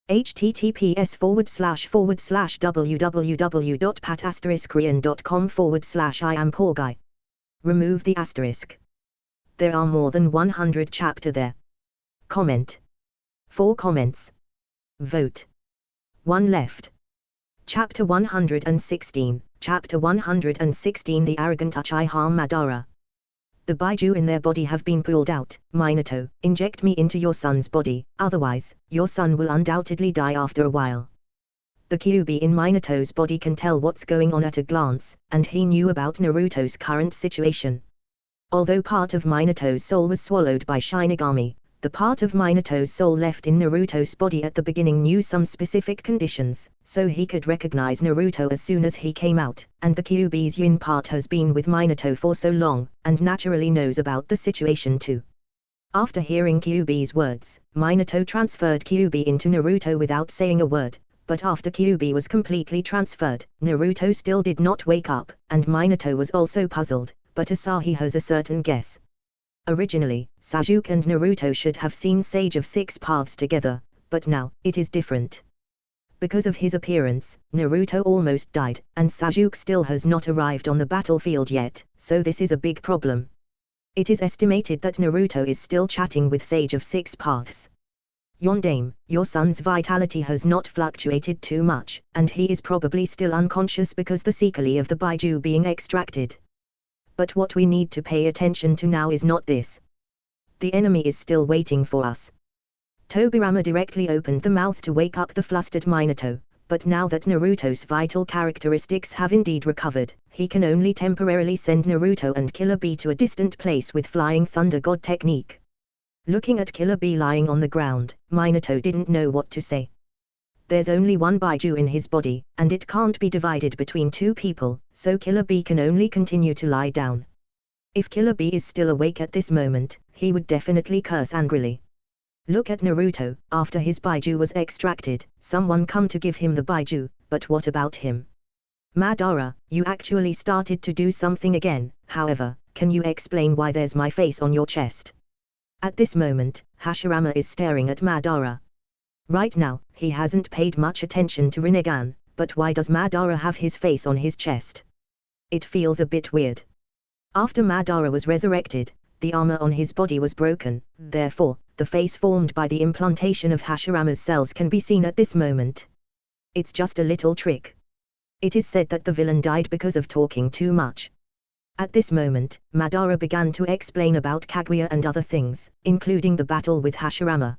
https://www.pat*korean.com/I am poor guy. Remove the asterisk. There are more than 100 chapter there. Comment. 4 comments. Vote. 1 left. Chapter 116, Chapter 116 The Arrogant Uchiha Madara. The Baiju in their body have been pulled out. Minato, inject me into your son's body, otherwise, your son will undoubtedly die after a while. The Kyuubi in Minato's body can tell what's going on at a glance, and he knew about Naruto's current situation. Although part of Minato's soul was swallowed by Shinigami, the part of Minato's soul left in Naruto's body at the beginning knew some specific conditions, so he could recognize Naruto as soon as he came out, and the Kyuubi's yin part has been with Minato for so long, and naturally knows about the situation too. After hearing Kyuubi's words, Minato transferred Kyuubi into Naruto without saying a word, but after Kyuubi was completely transferred, Naruto still did not wake up, and Minato was also puzzled, but Asahi has a certain guess. Originally, Sasuke and Naruto should have seen Sage of Six Paths together, but now, it is different. Because of his appearance, Naruto almost died, and Sasuke still has not arrived on the battlefield yet, so this is a big problem. It is estimated that Naruto is still chatting with Sage of Six Paths. Yondaime, your son's vitality has not fluctuated too much, and he is probably still unconscious because the secali of the Baiju being extracted. But what we need to pay attention to now is not this. The enemy is still waiting for us. Tobirama directly opened the mouth to wake up the flustered Minato, but now that Naruto's vital characteristics have indeed recovered, he can only temporarily send Naruto and Killer B to a distant place with Flying Thunder God technique. Looking at Killer B lying on the ground, Minato didn't know what to say. There's only one Baiju in his body, and it can't be divided between 2 people, so Killer B can only continue to lie down. If Killer B is still awake at this moment, he would definitely curse angrily. Look at Naruto, after his Baiju was extracted, someone come to give him the Baiju, but what about him? Madara, you actually started to do something again, however, can you explain why there's my face on your chest? At this moment, Hashirama is staring at Madara. Right now, he hasn't paid much attention to Rinnegan, but why does Madara have his face on his chest? It feels a bit weird. After Madara was resurrected, the armor on his body was broken, therefore, the face formed by the implantation of Hashirama's cells can be seen at this moment. It's just a little trick. It is said that the villain died because of talking too much. At this moment, Madara began to explain about Kaguya and other things, including the battle with Hashirama.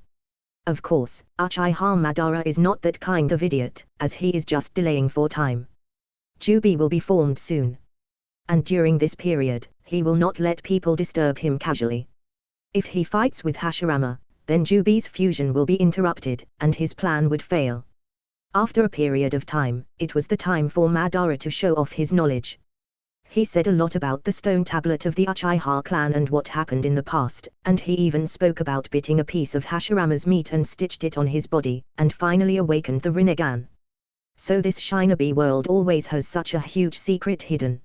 Of course, Uchiha Madara is not that kind of idiot, as he is just delaying for time. Jubi will be formed soon. And during this period, he will not let people disturb him casually. If he fights with Hashirama, then Jubi's fusion will be interrupted, and his plan would fail. After a period of time, it was the time for Madara to show off his knowledge. He said a lot about the stone tablet of the Uchiha clan and what happened in the past, and he even spoke about biting a piece of Hashirama's meat and stitched it on his body, and finally awakened the Rinnegan. So this Shinobi world always has such a huge secret hidden.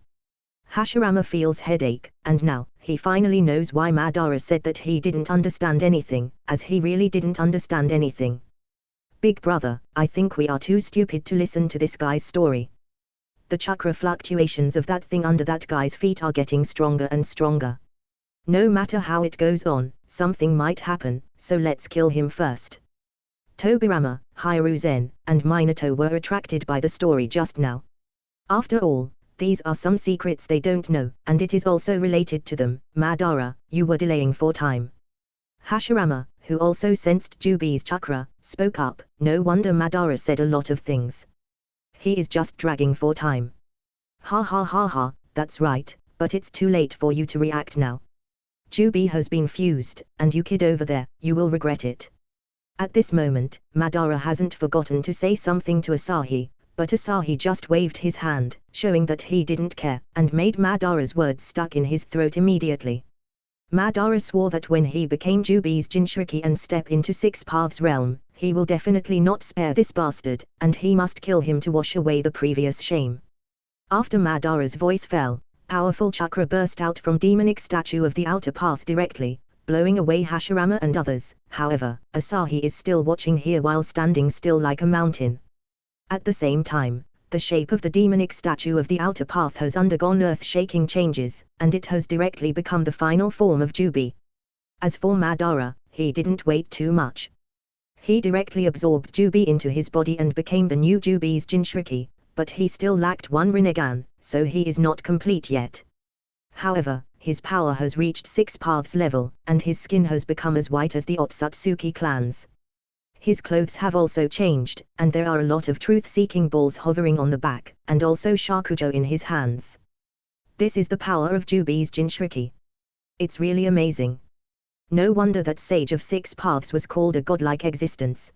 Hashirama feels headache, and now, he finally knows why Madara said that he didn't understand anything, as he really didn't understand anything. Big brother, I think we are too stupid to listen to this guy's story. The chakra fluctuations of that thing under that guy's feet are getting stronger and stronger. No matter how it goes on, something might happen, so let's kill him first. Tobirama, Hiruzen, and Minato were attracted by the story just now. After all, these are some secrets they don't know, and it is also related to them. Madara, you were delaying for time. Hashirama, who also sensed Jubi's chakra, spoke up. No wonder Madara said a lot of things. He is just dragging for time. Ha ha ha ha, that's right, but it's too late for you to react now. Jubi has been fused, and you kid over there, you will regret it. At this moment, Madara hasn't forgotten to say something to Asahi, but Asahi just waved his hand, showing that he didn't care, and made Madara's words stuck in his throat immediately. Madara swore that when he became Jubi's Jinchuriki and step into Six Paths realm, he will definitely not spare this bastard, and he must kill him to wash away the previous shame. After Madara's voice fell, powerful chakra burst out from demonic statue of the outer path directly, blowing away Hashirama and others. However, Asahi is still watching here while standing still like a mountain. At the same time, the shape of the demonic statue of the outer path has undergone earth-shaking changes, and it has directly become the final form of Jubi. As for Madara, he didn't wait too much. He directly absorbed Jubi into his body and became the new Jubi's Jinchuriki, but he still lacked one Rinnegan, so he is not complete yet. However, his power has reached Six Paths level, and his skin has become as white as the Otsutsuki clans. His clothes have also changed, and there are a lot of truth-seeking balls hovering on the back, and also Shakujo in his hands. This is the power of Jubi's Jinchuriki. It's really amazing. No wonder that Sage of Six Paths was called a godlike existence.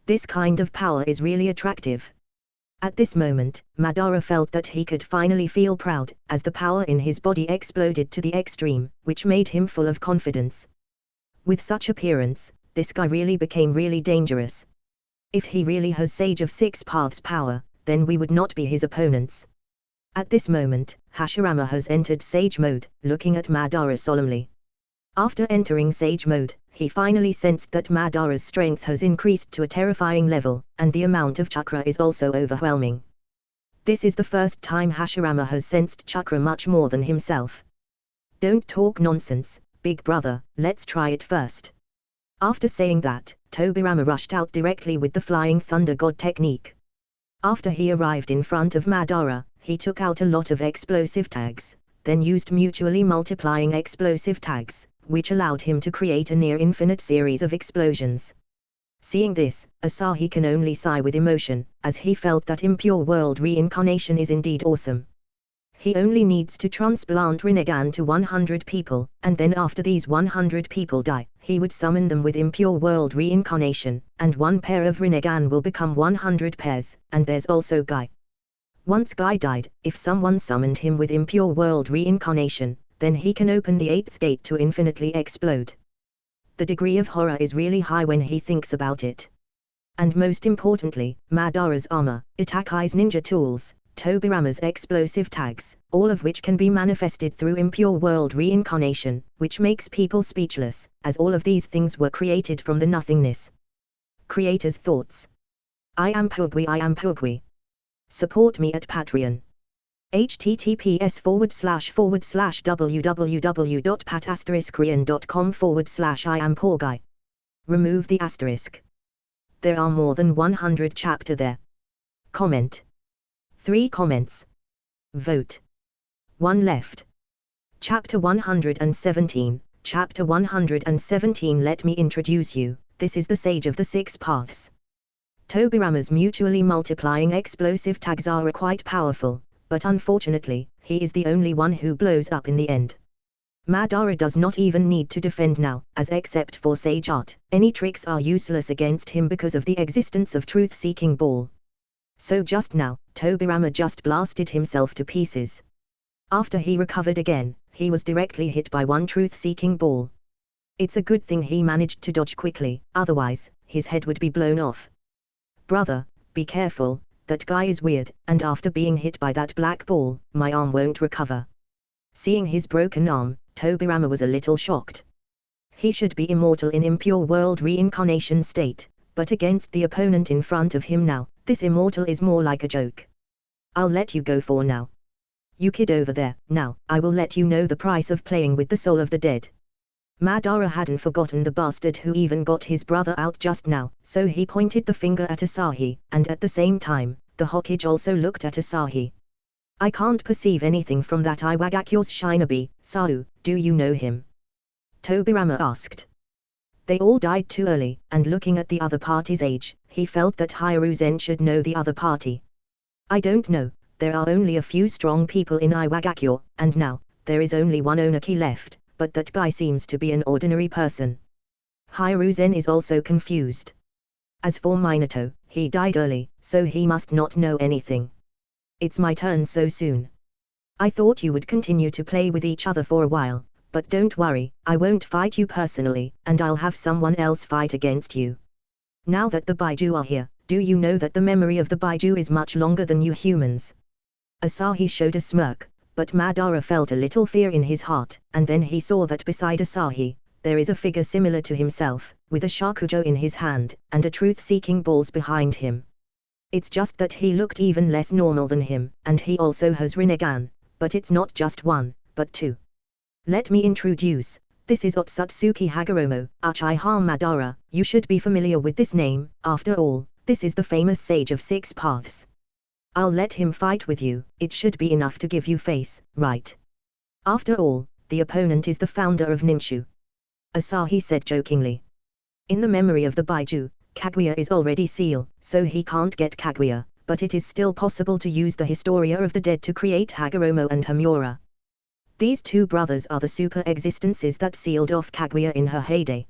This kind of power is really attractive. At this moment, Madara felt that he could finally feel proud, as the power in his body exploded to the extreme, which made him full of confidence. With such appearance, this guy really became really dangerous. If he really has Sage of Six Paths power, then we would not be his opponents. At this moment, Hashirama has entered Sage mode, looking at Madara solemnly. After entering Sage mode, he finally sensed that Madara's strength has increased to a terrifying level, and the amount of chakra is also overwhelming. This is the first time Hashirama has sensed chakra much more than himself. Don't talk nonsense, big brother, let's try it first. After saying that, Tobirama rushed out directly with the Flying Thunder God technique. After he arrived in front of Madara, he took out a lot of explosive tags, then used mutually multiplying explosive tags, which allowed him to create a near-infinite series of explosions. Seeing this, Asahi can only sigh with emotion, as he felt that impure world reincarnation is indeed awesome. He only needs to transplant Rinnegan to 100 people, and then after these 100 people die, he would summon them with impure world reincarnation, and one pair of Rinnegan will become 100 pairs, and there's also Guy. Once Guy died, if someone summoned him with impure world reincarnation, then he can open the 8th gate to infinitely explode. The degree of horror is really high when he thinks about it. And most importantly, Madara's armor, Itachi's ninja tools, Tobirama's explosive tags, all of which can be manifested through impure world reincarnation, which makes people speechless, as all of these things were created from the nothingness. Creator's thoughts. I am Pugwi. Support me at Patreon. https://www.pat*korean.com/I am poor guy. Remove the asterisk. There are more than 100 chapter there. Comment. 3 comments. Vote. 1 left. Chapter 117. Chapter 117. Let me introduce you. This is the Sage of the Six Paths. Tobirama's mutually multiplying explosive tags are quite powerful, but unfortunately, he is the only one who blows up in the end. Madara does not even need to defend now, as except for Sage Art, any tricks are useless against him because of the existence of Truth-Seeking Ball. So just now, Tobirama just blasted himself to pieces. After he recovered again, he was directly hit by one Truth-Seeking Ball. It's a good thing he managed to dodge quickly, otherwise, his head would be blown off. Brother, be careful, that guy is weird, and after being hit by that black ball, my arm won't recover. Seeing his broken arm, Tobirama was a little shocked. He should be immortal in impure world reincarnation state, but against the opponent in front of him now, this immortal is more like a joke. I'll let you go for now. You kid over there, now, I will let you know the price of playing with the soul of the dead. Madara hadn't forgotten the bastard who even got his brother out just now, so he pointed the finger at Asahi, and at the same time, the Hokage also looked at Asahi. I can't perceive anything from that Iwagakyo's shinobi, Sao, do you know him? Tobirama asked. They all died too early, and looking at the other party's age, he felt that Hiruzen should know the other party. I don't know, there are only a few strong people in Iwagakyo, and now, there is only one Onaki left, but that guy seems to be an ordinary person. Hiruzen is also confused. As for Minato, he died early, so he must not know anything. It's my turn so soon. I thought you would continue to play with each other for a while, but don't worry, I won't fight you personally, and I'll have someone else fight against you. Now that the Baiju are here, do you know that the memory of the Baiju is much longer than you humans? Asahi showed a smirk, but Madara felt a little fear in his heart, and then he saw that beside Asahi, there is a figure similar to himself, with a shakujo in his hand, and a truth-seeking balls behind him. It's just that he looked even less normal than him, and he also has Rinnegan, but it's not just one, but two. Let me introduce, this is Otsutsuki Hagoromo, Uchiha Madara. You should be familiar with this name, after all, this is the famous Sage of Six Paths. I'll let him fight with you, it should be enough to give you face, right? After all, the opponent is the founder of Ninshu. Asahi said jokingly. In the memory of the Baiju, Kaguya is already sealed, so he can't get Kaguya, but it is still possible to use the Historia of the Dead to create Hagoromo and Hamura. These two brothers are the super existences that sealed off Kaguya in her heyday.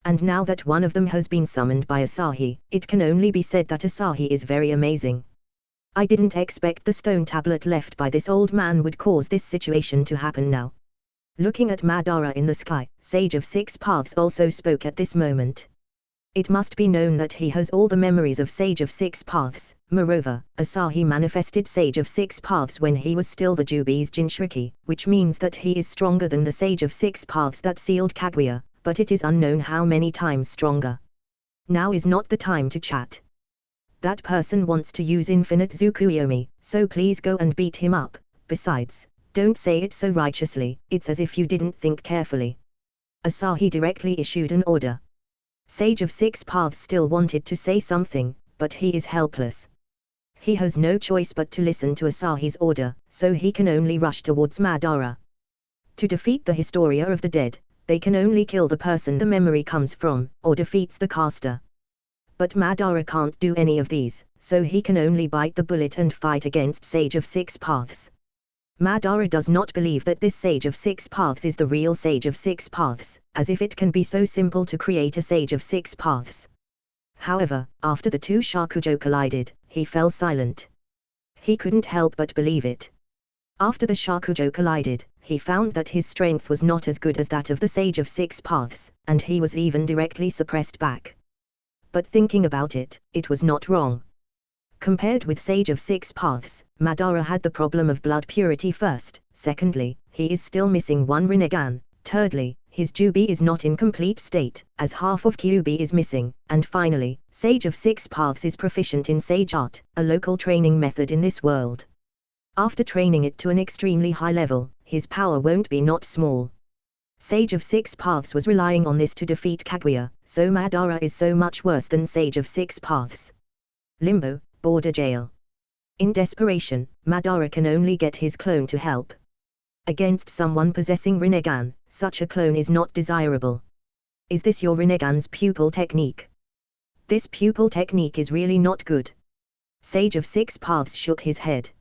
And now that one of them has been summoned by Asahi, it can only be said that Asahi is very amazing. I didn't expect the stone tablet left by this old man would cause this situation to happen now. Looking at Madara in the sky, Sage of Six Paths also spoke at this moment. It must be known that he has all the memories of Sage of Six Paths. Moreover, Asahi manifested Sage of Six Paths when he was still the Jubi's Jinchuriki, which means that he is stronger than the Sage of Six Paths that sealed Kaguya, but it is unknown how many times stronger. Now is not the time to chat. That person wants to use infinite Tsukuyomi, so please go and beat him up. Besides, don't say it so righteously, it's as if you didn't think carefully. Asahi directly issued an order. Sage of Six Paths still wanted to say something, but he is helpless. He has no choice but to listen to Asahi's order, so he can only rush towards Madara. To defeat the Historia of the Dead, they can only kill the person the memory comes from, or defeats the caster. But Madara can't do any of these, so he can only bite the bullet and fight against Sage of Six Paths. Madara does not believe that this Sage of Six Paths is the real Sage of Six Paths, as if it can be so simple to create a Sage of Six Paths. However, after the two shakujo collided, he fell silent. He couldn't help but believe it. After the shakujo collided, he found that his strength was not as good as that of the Sage of Six Paths, and he was even directly suppressed back. But thinking about it, it was not wrong. Compared with Sage of Six Paths, Madara had the problem of blood purity first, secondly, he is still missing one Rinnegan, thirdly, his Jubi is not in complete state, as half of Kyuubi is missing, and finally, Sage of Six Paths is proficient in Sage Art, a local training method in this world. After training it to an extremely high level, his power won't be not small. Sage of Six Paths was relying on this to defeat Kaguya, so Madara is so much worse than Sage of Six Paths. Limbo, border jail. In desperation, Madara can only get his clone to help. Against someone possessing Rinnegan, such a clone is not desirable. Is this your Rinnegan's pupil technique? This pupil technique is really not good. Sage of Six Paths shook his head.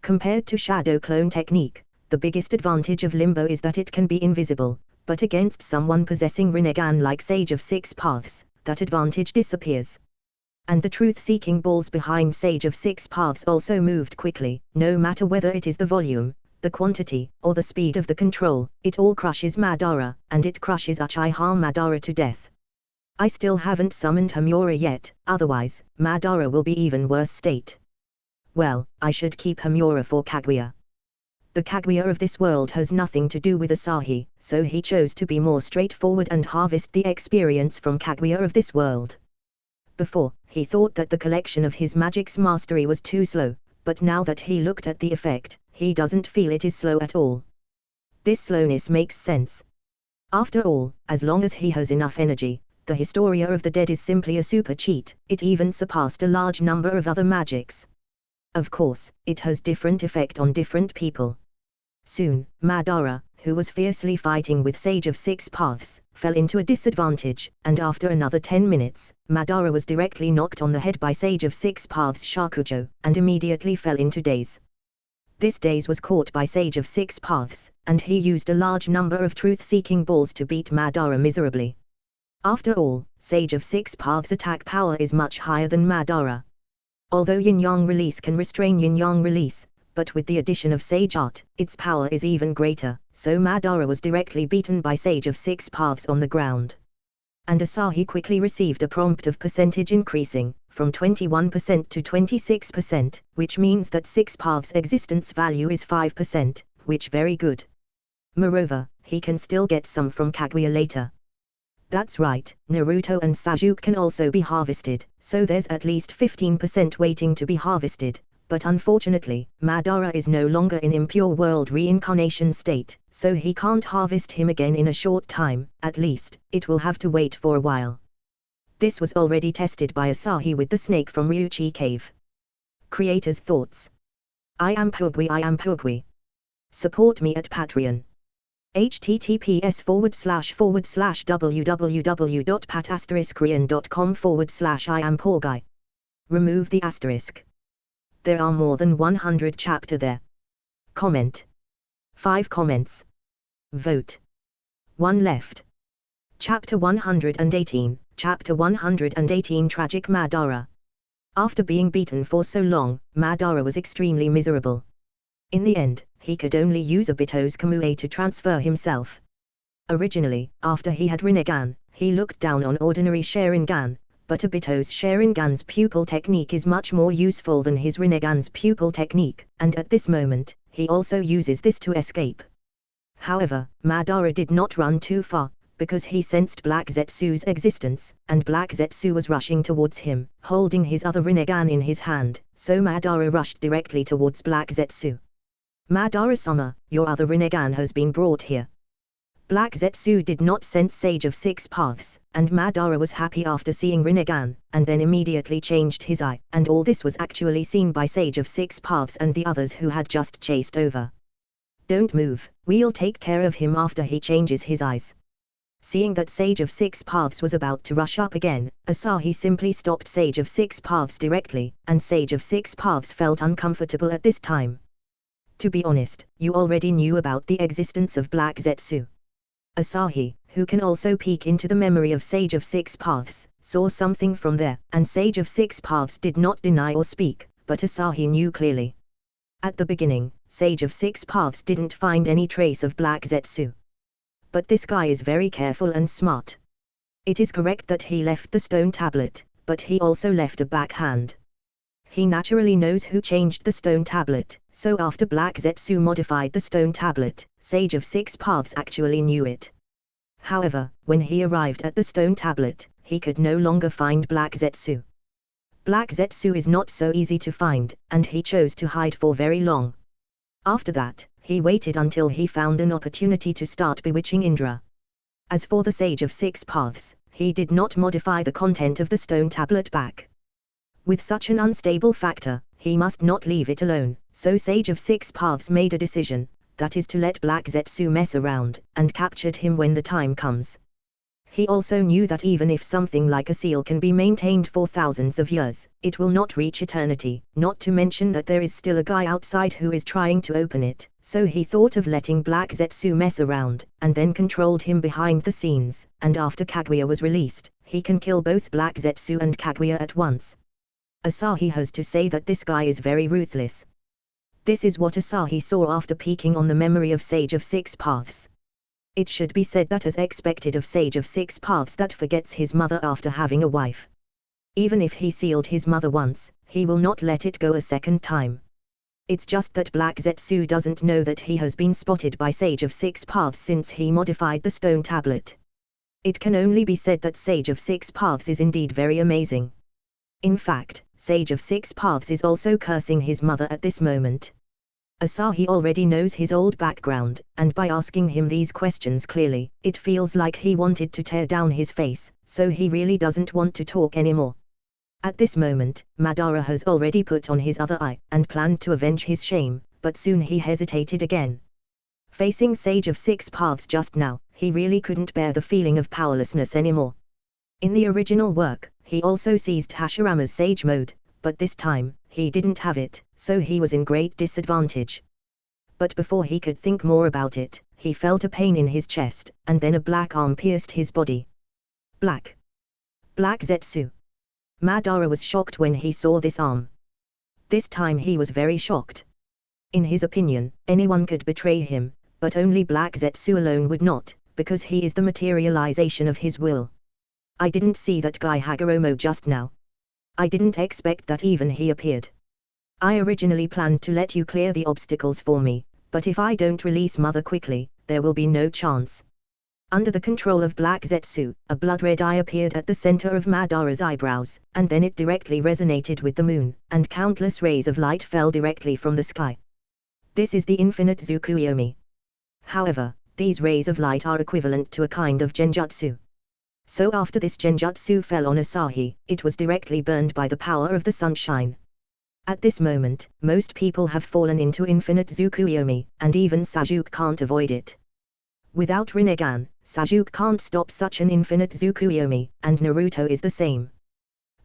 Compared to Shadow Clone technique, the biggest advantage of Limbo is that it can be invisible, but against someone possessing Rinnegan like Sage of Six Paths, that advantage disappears. And the truth-seeking balls behind Sage of Six Paths also moved quickly, no matter whether it is the volume, the quantity, or the speed of the control, it all crushes Madara, and it crushes Uchiha Madara to death. I still haven't summoned Homura yet, otherwise, Madara will be even worse state. Well, I should keep Homura for Kaguya. The Kaguya of this world has nothing to do with Asahi, so he chose to be more straightforward and harvest the experience from Kaguya of this world. Before, he thought that the collection of his magic's mastery was too slow, but now that he looked at the effect, he doesn't feel it is slow at all. This slowness makes sense. After all, as long as he has enough energy, the Historia of the Dead is simply a super cheat, it even surpassed a large number of other magics. Of course, it has different effect on different people. Soon, Madara, who was fiercely fighting with Sage of Six Paths, fell into a disadvantage, and after another 10 minutes, Madara was directly knocked on the head by Sage of Six Paths Shakujo, and immediately fell into daze. This daze was caught by Sage of Six Paths, and he used a large number of truth-seeking balls to beat Madara miserably. After all, Sage of Six Paths' attack power is much higher than Madara. Although Yin-Yang Release can restrain Yin-Yang Release, but with the addition of Sage Art, its power is even greater, so Madara was directly beaten by Sage of Six Paths on the ground. And Asahi quickly received a prompt of percentage increasing, from 21% to 26%, which means that Six Paths' existence value is 5%, which very good. Moreover, he can still get some from Kaguya later. That's right, Naruto and Sasuke can also be harvested, so there's at least 15% waiting to be harvested. But unfortunately, Madara is no longer in impure world reincarnation state, so he can't harvest him again in a short time, at least, it will have to wait for a while. This was already tested by Asahi with the snake from Ryuchi Cave. Creator's thoughts. I am Pugwi. Support me at Patreon. https://www.pat*korean.com/I am Pugwi. Remove the asterisk. There are more than 100 chapter there. Comment. 5 comments. Vote. 1 left. Chapter 118, Chapter 118 Tragic Madara. After being beaten for so long, Madara was extremely miserable. In the end, he could only use Obito's Kamui to transfer himself. Originally, after he had Rinnegan, he looked down on ordinary Sharingan, but Obito's Sharingan's pupil technique is much more useful than his Rinnegan's pupil technique, and at this moment, he also uses this to escape. However, Madara did not run too far, because he sensed Black Zetsu's existence, and Black Zetsu was rushing towards him, holding his other Rinnegan in his hand, so Madara rushed directly towards Black Zetsu. Madara-sama, your other Rinnegan has been brought here. Black Zetsu did not sense Sage of Six Paths, and Madara was happy after seeing Rinnegan, and then immediately changed his eye, and all this was actually seen by Sage of Six Paths and the others who had just chased over. Don't move, we'll take care of him after he changes his eyes. Seeing that Sage of Six Paths was about to rush up again, Asahi simply stopped Sage of Six Paths directly, and Sage of Six Paths felt uncomfortable at this time. To be honest, you already knew about the existence of Black Zetsu. Asahi, who can also peek into the memory of Sage of Six Paths, saw something from there, and Sage of Six Paths did not deny or speak, but Asahi knew clearly. At the beginning, Sage of Six Paths didn't find any trace of Black Zetsu. But this guy is very careful and smart. It is correct that he left the stone tablet, but he also left a backhand. He naturally knows who changed the stone tablet, so after Black Zetsu modified the stone tablet, Sage of Six Paths actually knew it. However, when he arrived at the stone tablet, he could no longer find Black Zetsu. Black Zetsu is not so easy to find, and he chose to hide for very long. After that, he waited until he found an opportunity to start bewitching Indra. As for the Sage of Six Paths, he did not modify the content of the stone tablet back. With such an unstable factor, he must not leave it alone, so Sage of Six Paths made a decision, that is to let Black Zetsu mess around, and captured him when the time comes. He also knew that even if something like a seal can be maintained for thousands of years, it will not reach eternity, not to mention that there is still a guy outside who is trying to open it, so he thought of letting Black Zetsu mess around, and then controlled him behind the scenes, and after Kaguya was released, he can kill both Black Zetsu and Kaguya at once. Asahi has to say that this guy is very ruthless. This is what Asahi saw after peeking on the memory of Sage of Six Paths. It should be said that as expected of Sage of Six Paths that forgets his mother after having a wife. Even if he sealed his mother once, he will not let it go a second time. It's just that Black Zetsu doesn't know that he has been spotted by Sage of Six Paths since he modified the stone tablet. It can only be said that Sage of Six Paths is indeed very amazing. In fact, Sage of Six Paths is also cursing his mother at this moment. Asahi already knows his old background, and by asking him these questions clearly, it feels like he wanted to tear down his face, so he really doesn't want to talk anymore. At this moment, Madara has already put on his other eye, and planned to avenge his shame, but soon he hesitated again. Facing Sage of Six Paths just now, he really couldn't bear the feeling of powerlessness anymore. In the original work, he also seized Hashirama's Sage Mode, but this time, he didn't have it, so he was in great disadvantage. But before he could think more about it, he felt a pain in his chest, and then a black arm pierced his body. Black Zetsu. Madara was shocked when he saw this arm. This time he was very shocked. In his opinion, anyone could betray him, but only Black Zetsu alone would not, because he is the materialization of his will. I didn't see that guy Hagoromo just now. I didn't expect that even he appeared. I originally planned to let you clear the obstacles for me, but if I don't release Mother quickly, there will be no chance. Under the control of Black Zetsu, a blood-red eye appeared at the center of Madara's eyebrows, and then it directly resonated with the moon, and countless rays of light fell directly from the sky. This is the infinite Tsukuyomi. However, these rays of light are equivalent to a kind of genjutsu. So after this genjutsu fell on Asahi, it was directly burned by the power of the sunshine. At this moment, most people have fallen into infinite Tsukuyomi, and even Sasuke can't avoid it. Without Rinnegan, Sasuke can't stop such an infinite Tsukuyomi, and Naruto is the same.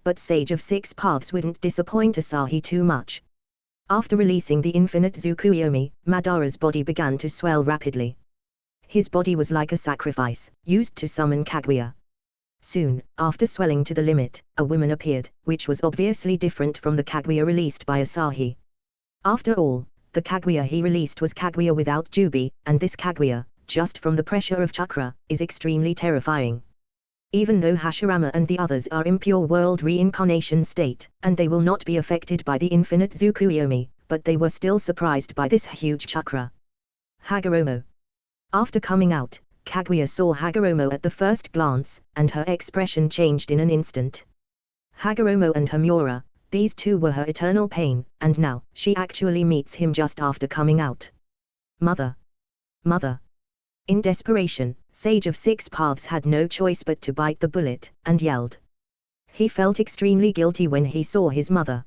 But Sage of Six Paths wouldn't disappoint Asahi too much. After releasing the infinite Tsukuyomi, Madara's body began to swell rapidly. His body was like a sacrifice, used to summon Kaguya. Soon, after swelling to the limit, a woman appeared, which was obviously different from the Kaguya released by Asahi. After all, the Kaguya he released was Kaguya without Jubi, and this Kaguya, just from the pressure of chakra, is extremely terrifying. Even though Hashirama and the others are in pure world reincarnation state, and they will not be affected by the infinite Tsukuyomi, but they were still surprised by this huge chakra. Hagoromo. After coming out, Kaguya saw Hagoromo at the first glance, and her expression changed in an instant. Hagoromo and Hamura, these two were her eternal pain, and now, she actually meets him just after coming out. Mother! In desperation, Sage of Six Paths had no choice but to bite the bullet, and yelled. He felt extremely guilty when he saw his mother.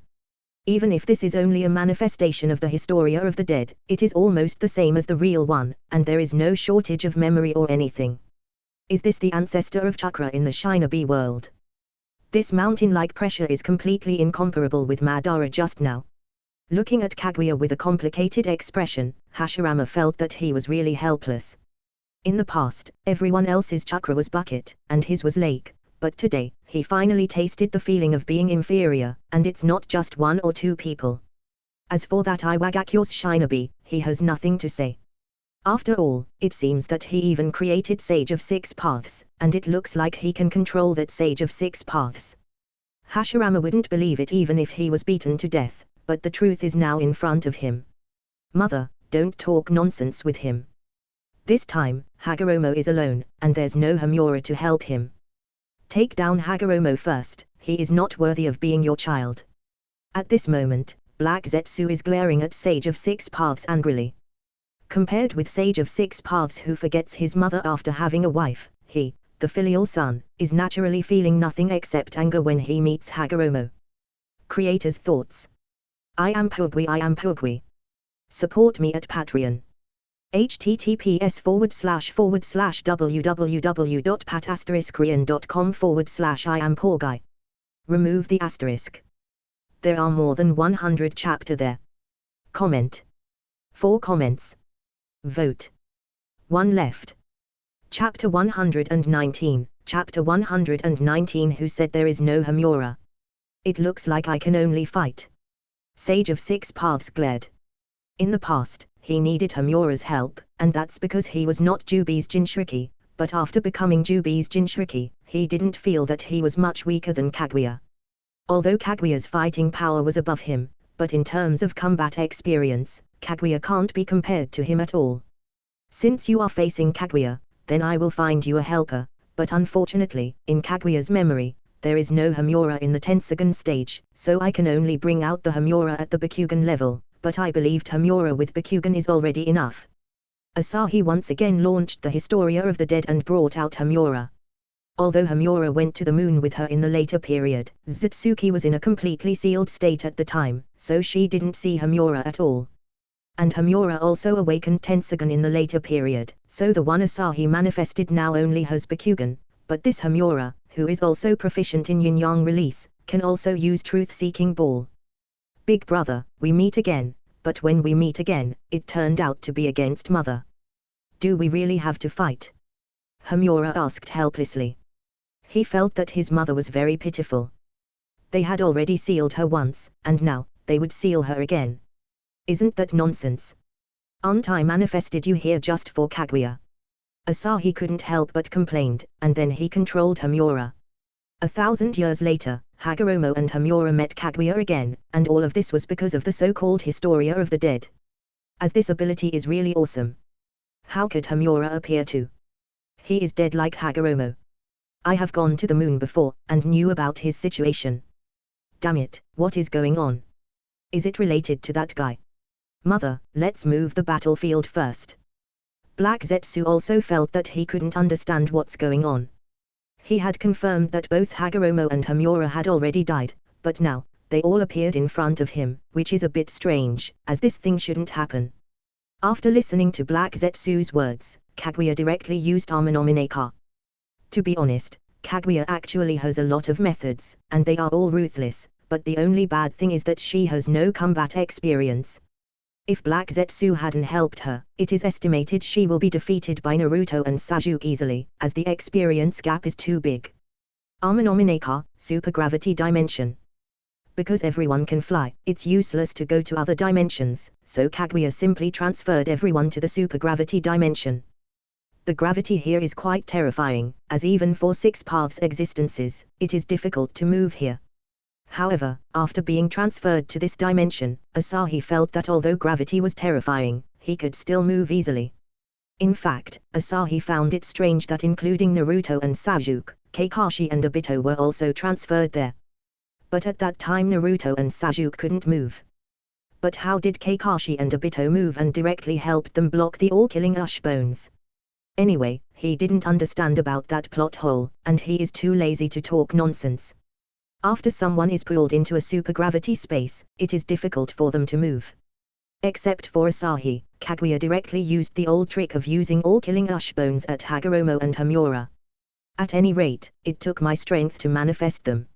Even if this is only a manifestation of the Historia of the Dead, it is almost the same as the real one, and there is no shortage of memory or anything. Is this the ancestor of chakra in the Shinobi world? This mountain-like pressure is completely incomparable with Madara just now. Looking at Kaguya with a complicated expression, Hashirama felt that he was really helpless. In the past, everyone else's chakra was bucket, and his was lake. But today, he finally tasted the feeling of being inferior, and it's not just one or two people. As for that Iwagakyo's Shinobi, he has nothing to say. After all, it seems that he even created Sage of Six Paths, and it looks like he can control that Sage of Six Paths. Hashirama wouldn't believe it even if he was beaten to death, but the truth is now in front of him. Mother, don't talk nonsense with him. This time, Hagoromo is alone, and there's no Homura to help him. Take down Hagoromo first, he is not worthy of being your child. At this moment, Black Zetsu is glaring at Sage of Six Paths angrily. Compared with Sage of Six Paths who forgets his mother after having a wife, he, the filial son, is naturally feeling nothing except anger when he meets Hagoromo. Creator's thoughts. I am Pugui. Support me at Patreon. https://www.pat*korean.com/I am Pugui. Remove the asterisk. There are more than 100 chapter there. Comment. 4 comments. Vote. 1 left. Chapter 119, Chapter 119. Who said there is no Homura? It looks like I can only fight. Sage of Six Paths glared. In the past, he needed Homura's help, and that's because he was not Jubi's Jinchuriki, but after becoming Jubi's Jinchuriki, he didn't feel that he was much weaker than Kaguya. Although Kaguya's fighting power was above him, but in terms of combat experience, Kaguya can't be compared to him at all. Since you are facing Kaguya, then I will find you a helper, but unfortunately, in Kaguya's memory, there is no Homura in the Tensogun stage, so I can only bring out the Homura at the Bakugan level, but I believed Homura with Bakugan is already enough. Asahi once again launched the Historia of the Dead and brought out Homura. Although Homura went to the moon with her in the later period, Zatsuki was in a completely sealed state at the time, so she didn't see Homura at all. And Homura also awakened Tensogun in the later period, so the one Asahi manifested now only has Bakugan, but this Homura, who is also proficient in yin-yang release, can also use Truth-Seeking Ball. Big brother, we meet again, but when we meet again, it turned out to be against Mother. Do we really have to fight? Homura asked helplessly. He felt that his mother was very pitiful. They had already sealed her once, and now, they would seal her again. Isn't that nonsense? Aren't I manifested you here just for Kaguya? Asahi couldn't help but complained, and then he controlled Homura. 1,000 years later, Hagoromo and Homura met Kaguya again, and all of this was because of the so-called Historia of the Dead. As this ability is really awesome. How could Homura appear too? He is dead like Hagoromo. I have gone to the moon before, and knew about his situation. Damn it, what is going on? Is it related to that guy? Mother, let's move the battlefield first. Black Zetsu also felt that he couldn't understand what's going on. He had confirmed that both Hagoromo and Homura had already died, but now, they all appeared in front of him, which is a bit strange, as this thing shouldn't happen. After listening to Black Zetsu's words, Kaguya directly used Amenomineka. To be honest, Kaguya actually has a lot of methods, and they are all ruthless, but the only bad thing is that she has no combat experience. If Black Zetsu hadn't helped her, it is estimated she will be defeated by Naruto and Sasuke easily, as the experience gap is too big. Amenomineka, Supergravity Dimension. Because everyone can fly, it's useless to go to other dimensions, so Kaguya simply transferred everyone to the Supergravity Dimension. The gravity here is quite terrifying, as even for Six Paths existences, it is difficult to move here. However, after being transferred to this dimension, Asahi felt that although gravity was terrifying, he could still move easily. In fact, Asahi found it strange that including Naruto and Sasuke, Kakashi and Obito were also transferred there. But at that time Naruto and Sasuke couldn't move. But how did Kakashi and Obito move and directly helped them block the all-killing Ushbones? Anyway, he didn't understand about that plot hole, and he is too lazy to talk nonsense. After someone is pulled into a supergravity space, it is difficult for them to move. Except for Asahi, Kaguya directly used the old trick of using all-killing Ushbones at Hagoromo and Homura. At any rate, it took my strength to manifest them.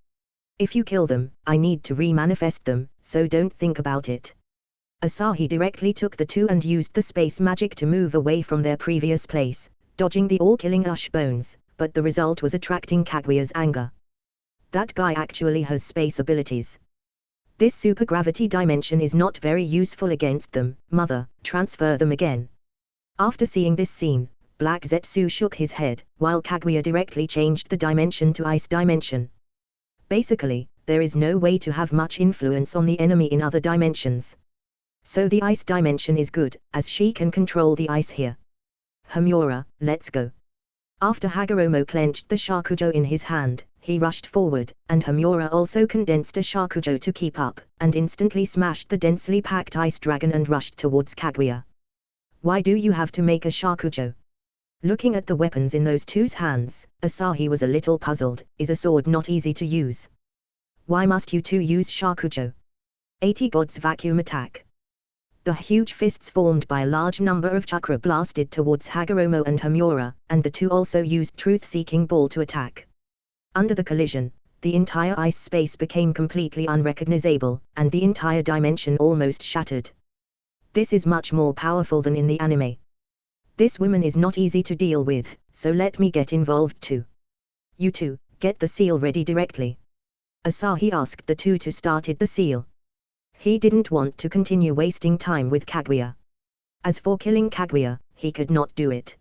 If you kill them, I need to re-manifest them, so don't think about it. Asahi directly took the two and used the space magic to move away from their previous place, dodging the all-killing Ushbones, but the result was attracting Kaguya's anger. That guy actually has space abilities. This supergravity dimension is not very useful against them, mother, transfer them again. After seeing this scene, Black Zetsu shook his head, while Kaguya directly changed the dimension to Ice Dimension. Basically, there is no way to have much influence on the enemy in other dimensions. So the ice dimension is good, as she can control the ice here. Homura, let's go. After Hagoromo clenched the shakujo in his hand, he rushed forward, and Homura also condensed a shakujo to keep up, and instantly smashed the densely packed ice dragon and rushed towards Kaguya. Why do you have to make a shakujo? Looking at the weapons in those two's hands, Asahi was a little puzzled. Is a sword not easy to use? Why must you two use shakujo? 80 God's vacuum attack. The huge fists formed by a large number of chakra blasted towards Hagoromo and Homura, and the two also used Truth-Seeking Ball to attack. Under the collision, the entire ice space became completely unrecognizable, and the entire dimension almost shattered. This is much more powerful than in the anime. This woman is not easy to deal with, so let me get involved too. You two, get the seal ready directly. Asahi asked the two to started the seal. He didn't want to continue wasting time with Kaguya. As for killing Kaguya, he could not do it.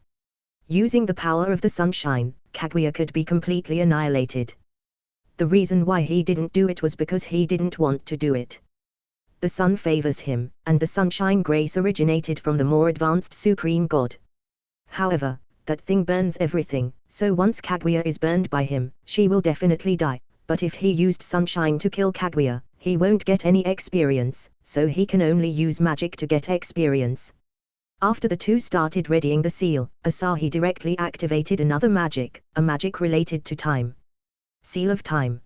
Using the power of the sunshine, Kaguya could be completely annihilated. The reason why he didn't do it was because he didn't want to do it. The sun favors him, and the sunshine grace originated from the more advanced Supreme God. However, that thing burns everything, so once Kaguya is burned by him, she will definitely die. But if he used sunshine to kill Kaguya, he won't get any experience, so he can only use magic to get experience. After the two started readying the seal, Asahi directly activated another magic, a magic related to time. Seal of Time.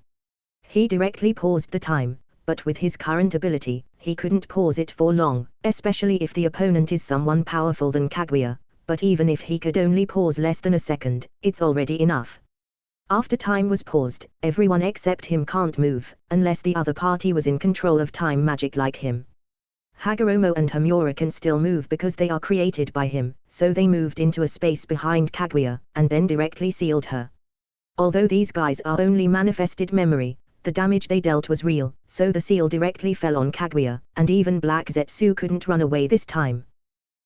He directly paused the time, but with his current ability, he couldn't pause it for long, especially if the opponent is someone powerful than Kaguya, but even if he could only pause less than a second, it's already enough. After time was paused, everyone except him can't move, unless the other party was in control of time magic like him. Hagoromo and Homura can still move because they are created by him, so they moved into a space behind Kaguya, and then directly sealed her. Although these guys are only manifested memory, the damage they dealt was real, so the seal directly fell on Kaguya, and even Black Zetsu couldn't run away this time.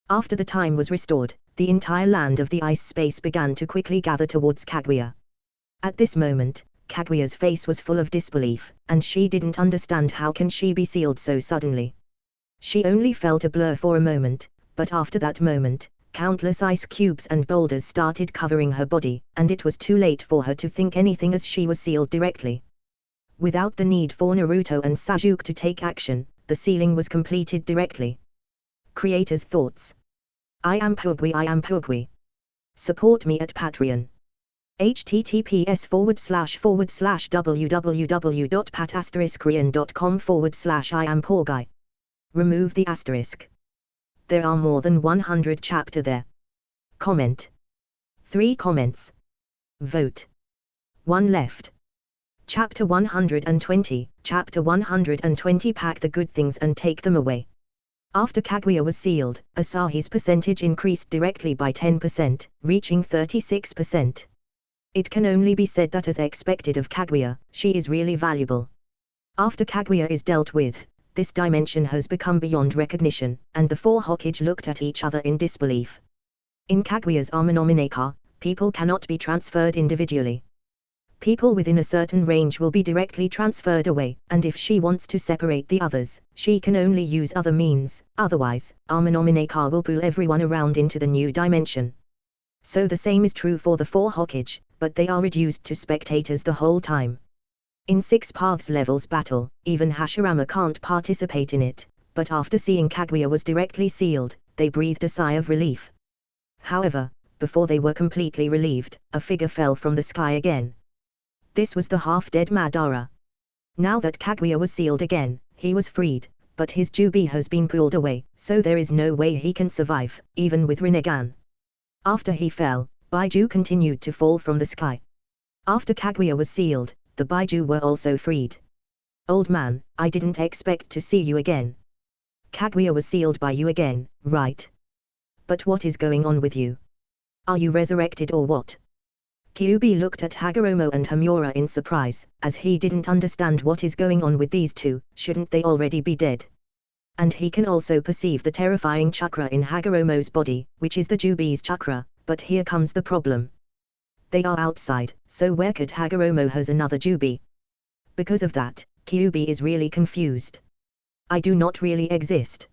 After the time was restored, the entire land of the ice space began to quickly gather towards Kaguya. At this moment, Kaguya's face was full of disbelief, and she didn't understand how can she be sealed so suddenly. She only felt a blur for a moment, but after that moment, countless ice cubes and boulders started covering her body, and it was too late for her to think anything as she was sealed directly. Without the need for Naruto and Sasuke to take action, the sealing was completed directly. Creator's thoughts. I am Pugwi. Support me at Patreon. https://www.pat*korean.com/I am Remove the asterisk. There are more than 100 chapter there. Comment. 3 comments. Vote. 1 left. Chapter 120. Chapter 120. Pack the good things and take them away. After Kaguya was sealed, Asahi's percentage increased directly by 10%, reaching 36%. It can only be said that as expected of Kaguya, she is really valuable. After Kaguya is dealt with, this dimension has become beyond recognition, and the 4 Hokage looked at each other in disbelief. In Kaguya's Amanomineka, people cannot be transferred individually. People within a certain range will be directly transferred away, and if she wants to separate the others, she can only use other means, otherwise, Amanomineka will pull everyone around into the new dimension. So the same is true for the 4 Hokage, but they are reduced to spectators the whole time. In 6 Paths levels battle, even Hashirama can't participate in it, but after seeing Kaguya was directly sealed, they breathed a sigh of relief. However, before they were completely relieved, a figure fell from the sky again. This was the half-dead Madara. Now that Kaguya was sealed again, he was freed, but his Jubi has been pulled away, so there is no way he can survive, even with Rinnegan. After he fell, Baiju continued to fall from the sky. After Kaguya was sealed, the Baiju were also freed. Old man, I didn't expect to see you again. Kaguya was sealed by you again, right? But what is going on with you? Are you resurrected or what? Kyuubi looked at Hagoromo and Homura in surprise, as he didn't understand what is going on with these two. Shouldn't they already be dead? And he can also perceive the terrifying chakra in Hagoromo's body, which is the Jubi's chakra, but here comes the problem. They are outside, so where could Hagoromo has another Jubi? Because of that, Kyuubi is really confused. I do not really exist.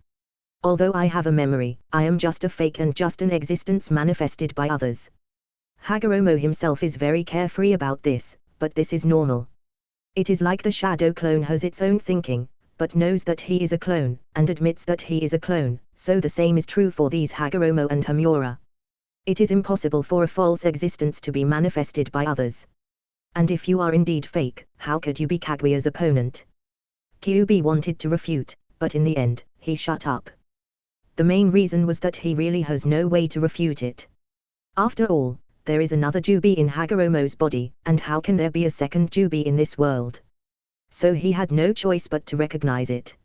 Although I have a memory, I am just a fake and just an existence manifested by others. Hagoromo himself is very carefree about this, but this is normal. It is like the shadow clone has its own thinking, but knows that he is a clone, and admits that he is a clone, so the same is true for these Hagoromo and Homura. It is impossible for a false existence to be manifested by others. And if you are indeed fake, how could you be Kaguya's opponent? Kyuubi wanted to refute, but in the end, he shut up. The main reason was that he really has no way to refute it. After all, there is another Jubi in Hagoromo's body, and how can there be a second Jubi in this world? So he had no choice but to recognize it.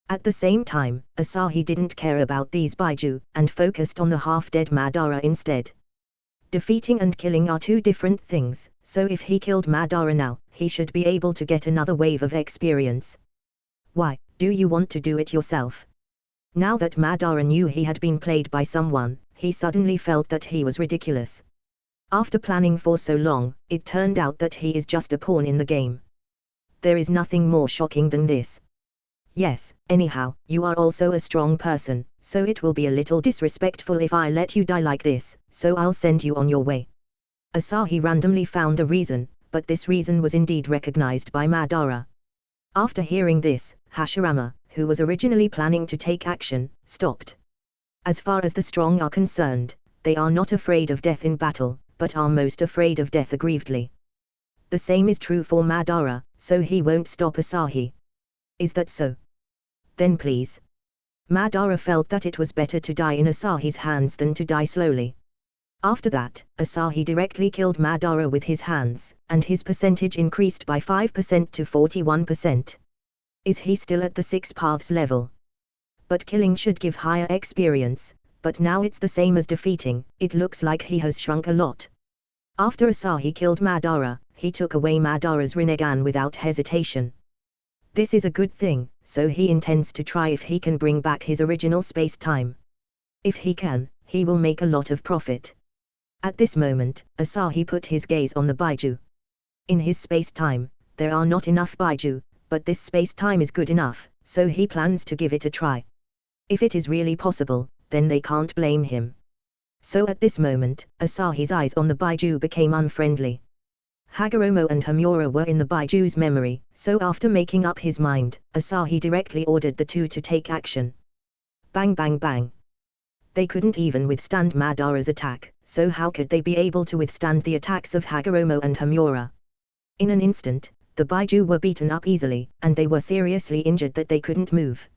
At the same time, Asahi didn't care about these Baiju, and focused on the half-dead Madara instead. Defeating and killing are two different things, so if he killed Madara now, he should be able to get another wave of experience. Why, do you want to do it yourself? Now that Madara knew he had been played by someone, he suddenly felt that he was ridiculous. After planning for so long, it turned out that he is just a pawn in the game. There is nothing more shocking than this. Yes, anyhow, you are also a strong person, so it will be a little disrespectful if I let you die like this, so I'll send you on your way. Asahi randomly found a reason, but this reason was indeed recognized by Madara. After hearing this, Hashirama, who was originally planning to take action, stopped. As far as the strong are concerned, they are not afraid of death in battle, but are most afraid of death aggrievedly. The same is true for Madara, so he won't stop Asahi. Is that so? Then please. Madara felt that it was better to die in Asahi's hands than to die slowly. After that, Asahi directly killed Madara with his hands, and his percentage increased by 5% to 41%. Is he still at the 6 paths level? But killing should give higher experience, but now it's the same as defeating, it looks like he has shrunk a lot. After Asahi killed Madara, he took away Madara's Rinnegan without hesitation. This is a good thing, so he intends to try if he can bring back his original space-time. If he can, he will make a lot of profit. At this moment, Asahi put his gaze on the Baiju. In his space-time, there are not enough Baiju, but this space-time is good enough, so he plans to give it a try. If it is really possible, then they can't blame him. So at this moment, Asahi's eyes on the Baiju became unfriendly. Hagoromo and Homura were in the Baiju's memory, so after making up his mind, Asahi directly ordered the two to take action. Bang bang bang. They couldn't even withstand Madara's attack, so how could they be able to withstand the attacks of Hagoromo and Homura? In an instant, the Baiju were beaten up easily, and they were seriously injured that they couldn't move.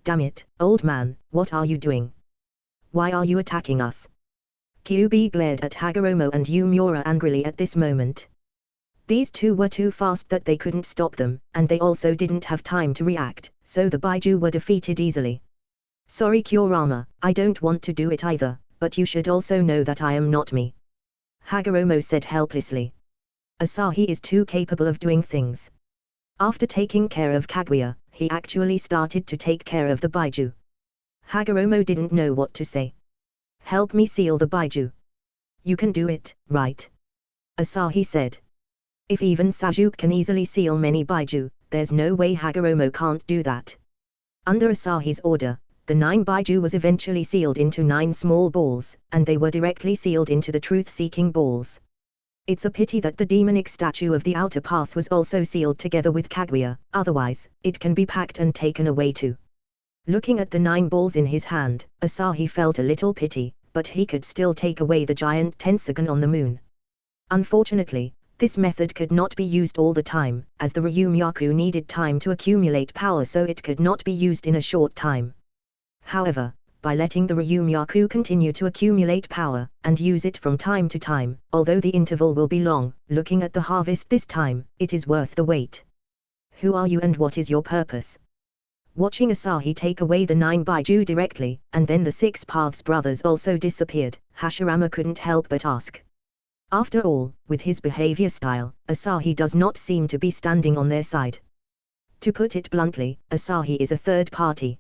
Damn it, old man, what are you doing? Why are you attacking us? Kyuubi glared at Hagoromo and Homura angrily at this moment. These two were too fast that they couldn't stop them, and they also didn't have time to react, so the Baiju were defeated easily. Sorry Kurama, I don't want to do it either, but you should also know that I am not me. Hagoromo said helplessly. Asahi is too capable of doing things. After taking care of Kaguya, he actually started to take care of the Baiju. Hagoromo didn't know what to say. Help me seal the Baiju. You can do it, right? Asahi said. If even Sasuke can easily seal many Baiju, there's no way Hagoromo can't do that. Under Asahi's order, the 9 Baiju was eventually sealed into 9 small balls, and they were directly sealed into the truth-seeking balls. It's a pity that the demonic statue of the outer path was also sealed together with Kaguya, otherwise, it can be packed and taken away too. Looking at the 9 balls in his hand, Asahi felt a little pity, but he could still take away the giant Tensagon on the moon. Unfortunately, this method could not be used all the time, as the Ryumyaku needed time to accumulate power, so it could not be used in a short time. However, by letting the Ryumyaku continue to accumulate power, and use it from time to time, although the interval will be long, looking at the harvest this time, it is worth the wait. Who are you and what is your purpose? Watching Asahi take away the 9 Baiju directly, and then the 6 Paths brothers also disappeared, Hashirama couldn't help but ask. After all, with his behavior style, Asahi does not seem to be standing on their side. To put it bluntly, Asahi is a third party.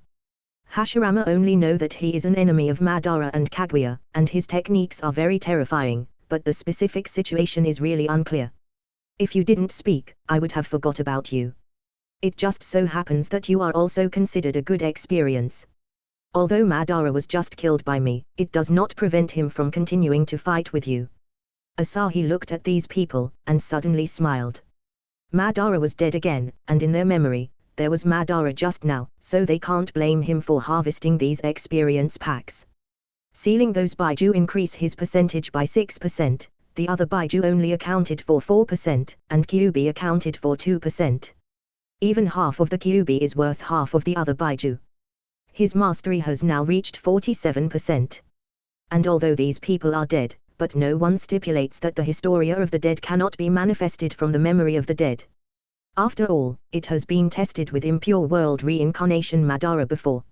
Hashirama only know that he is an enemy of Madara and Kaguya, and his techniques are very terrifying, but the specific situation is really unclear. If you didn't speak, I would have forgot about you. It just so happens that you are also considered a good experience. Although Madara was just killed by me, it does not prevent him from continuing to fight with you. Asahi looked at these people, and suddenly smiled. Madara was dead again, and in their memory, there was Madara just now, so they can't blame him for harvesting these experience packs. Sealing those Baiju increase his percentage by 6%, the other Baiju only accounted for 4%, and Kyuubi accounted for 2%. Even half of the Kyuubi is worth half of the other Baiju. His mastery has now reached 47%. And although these people are dead, but no one stipulates that the Historia of the Dead cannot be manifested from the memory of the dead. After all, it has been tested with impure world reincarnation Madara before.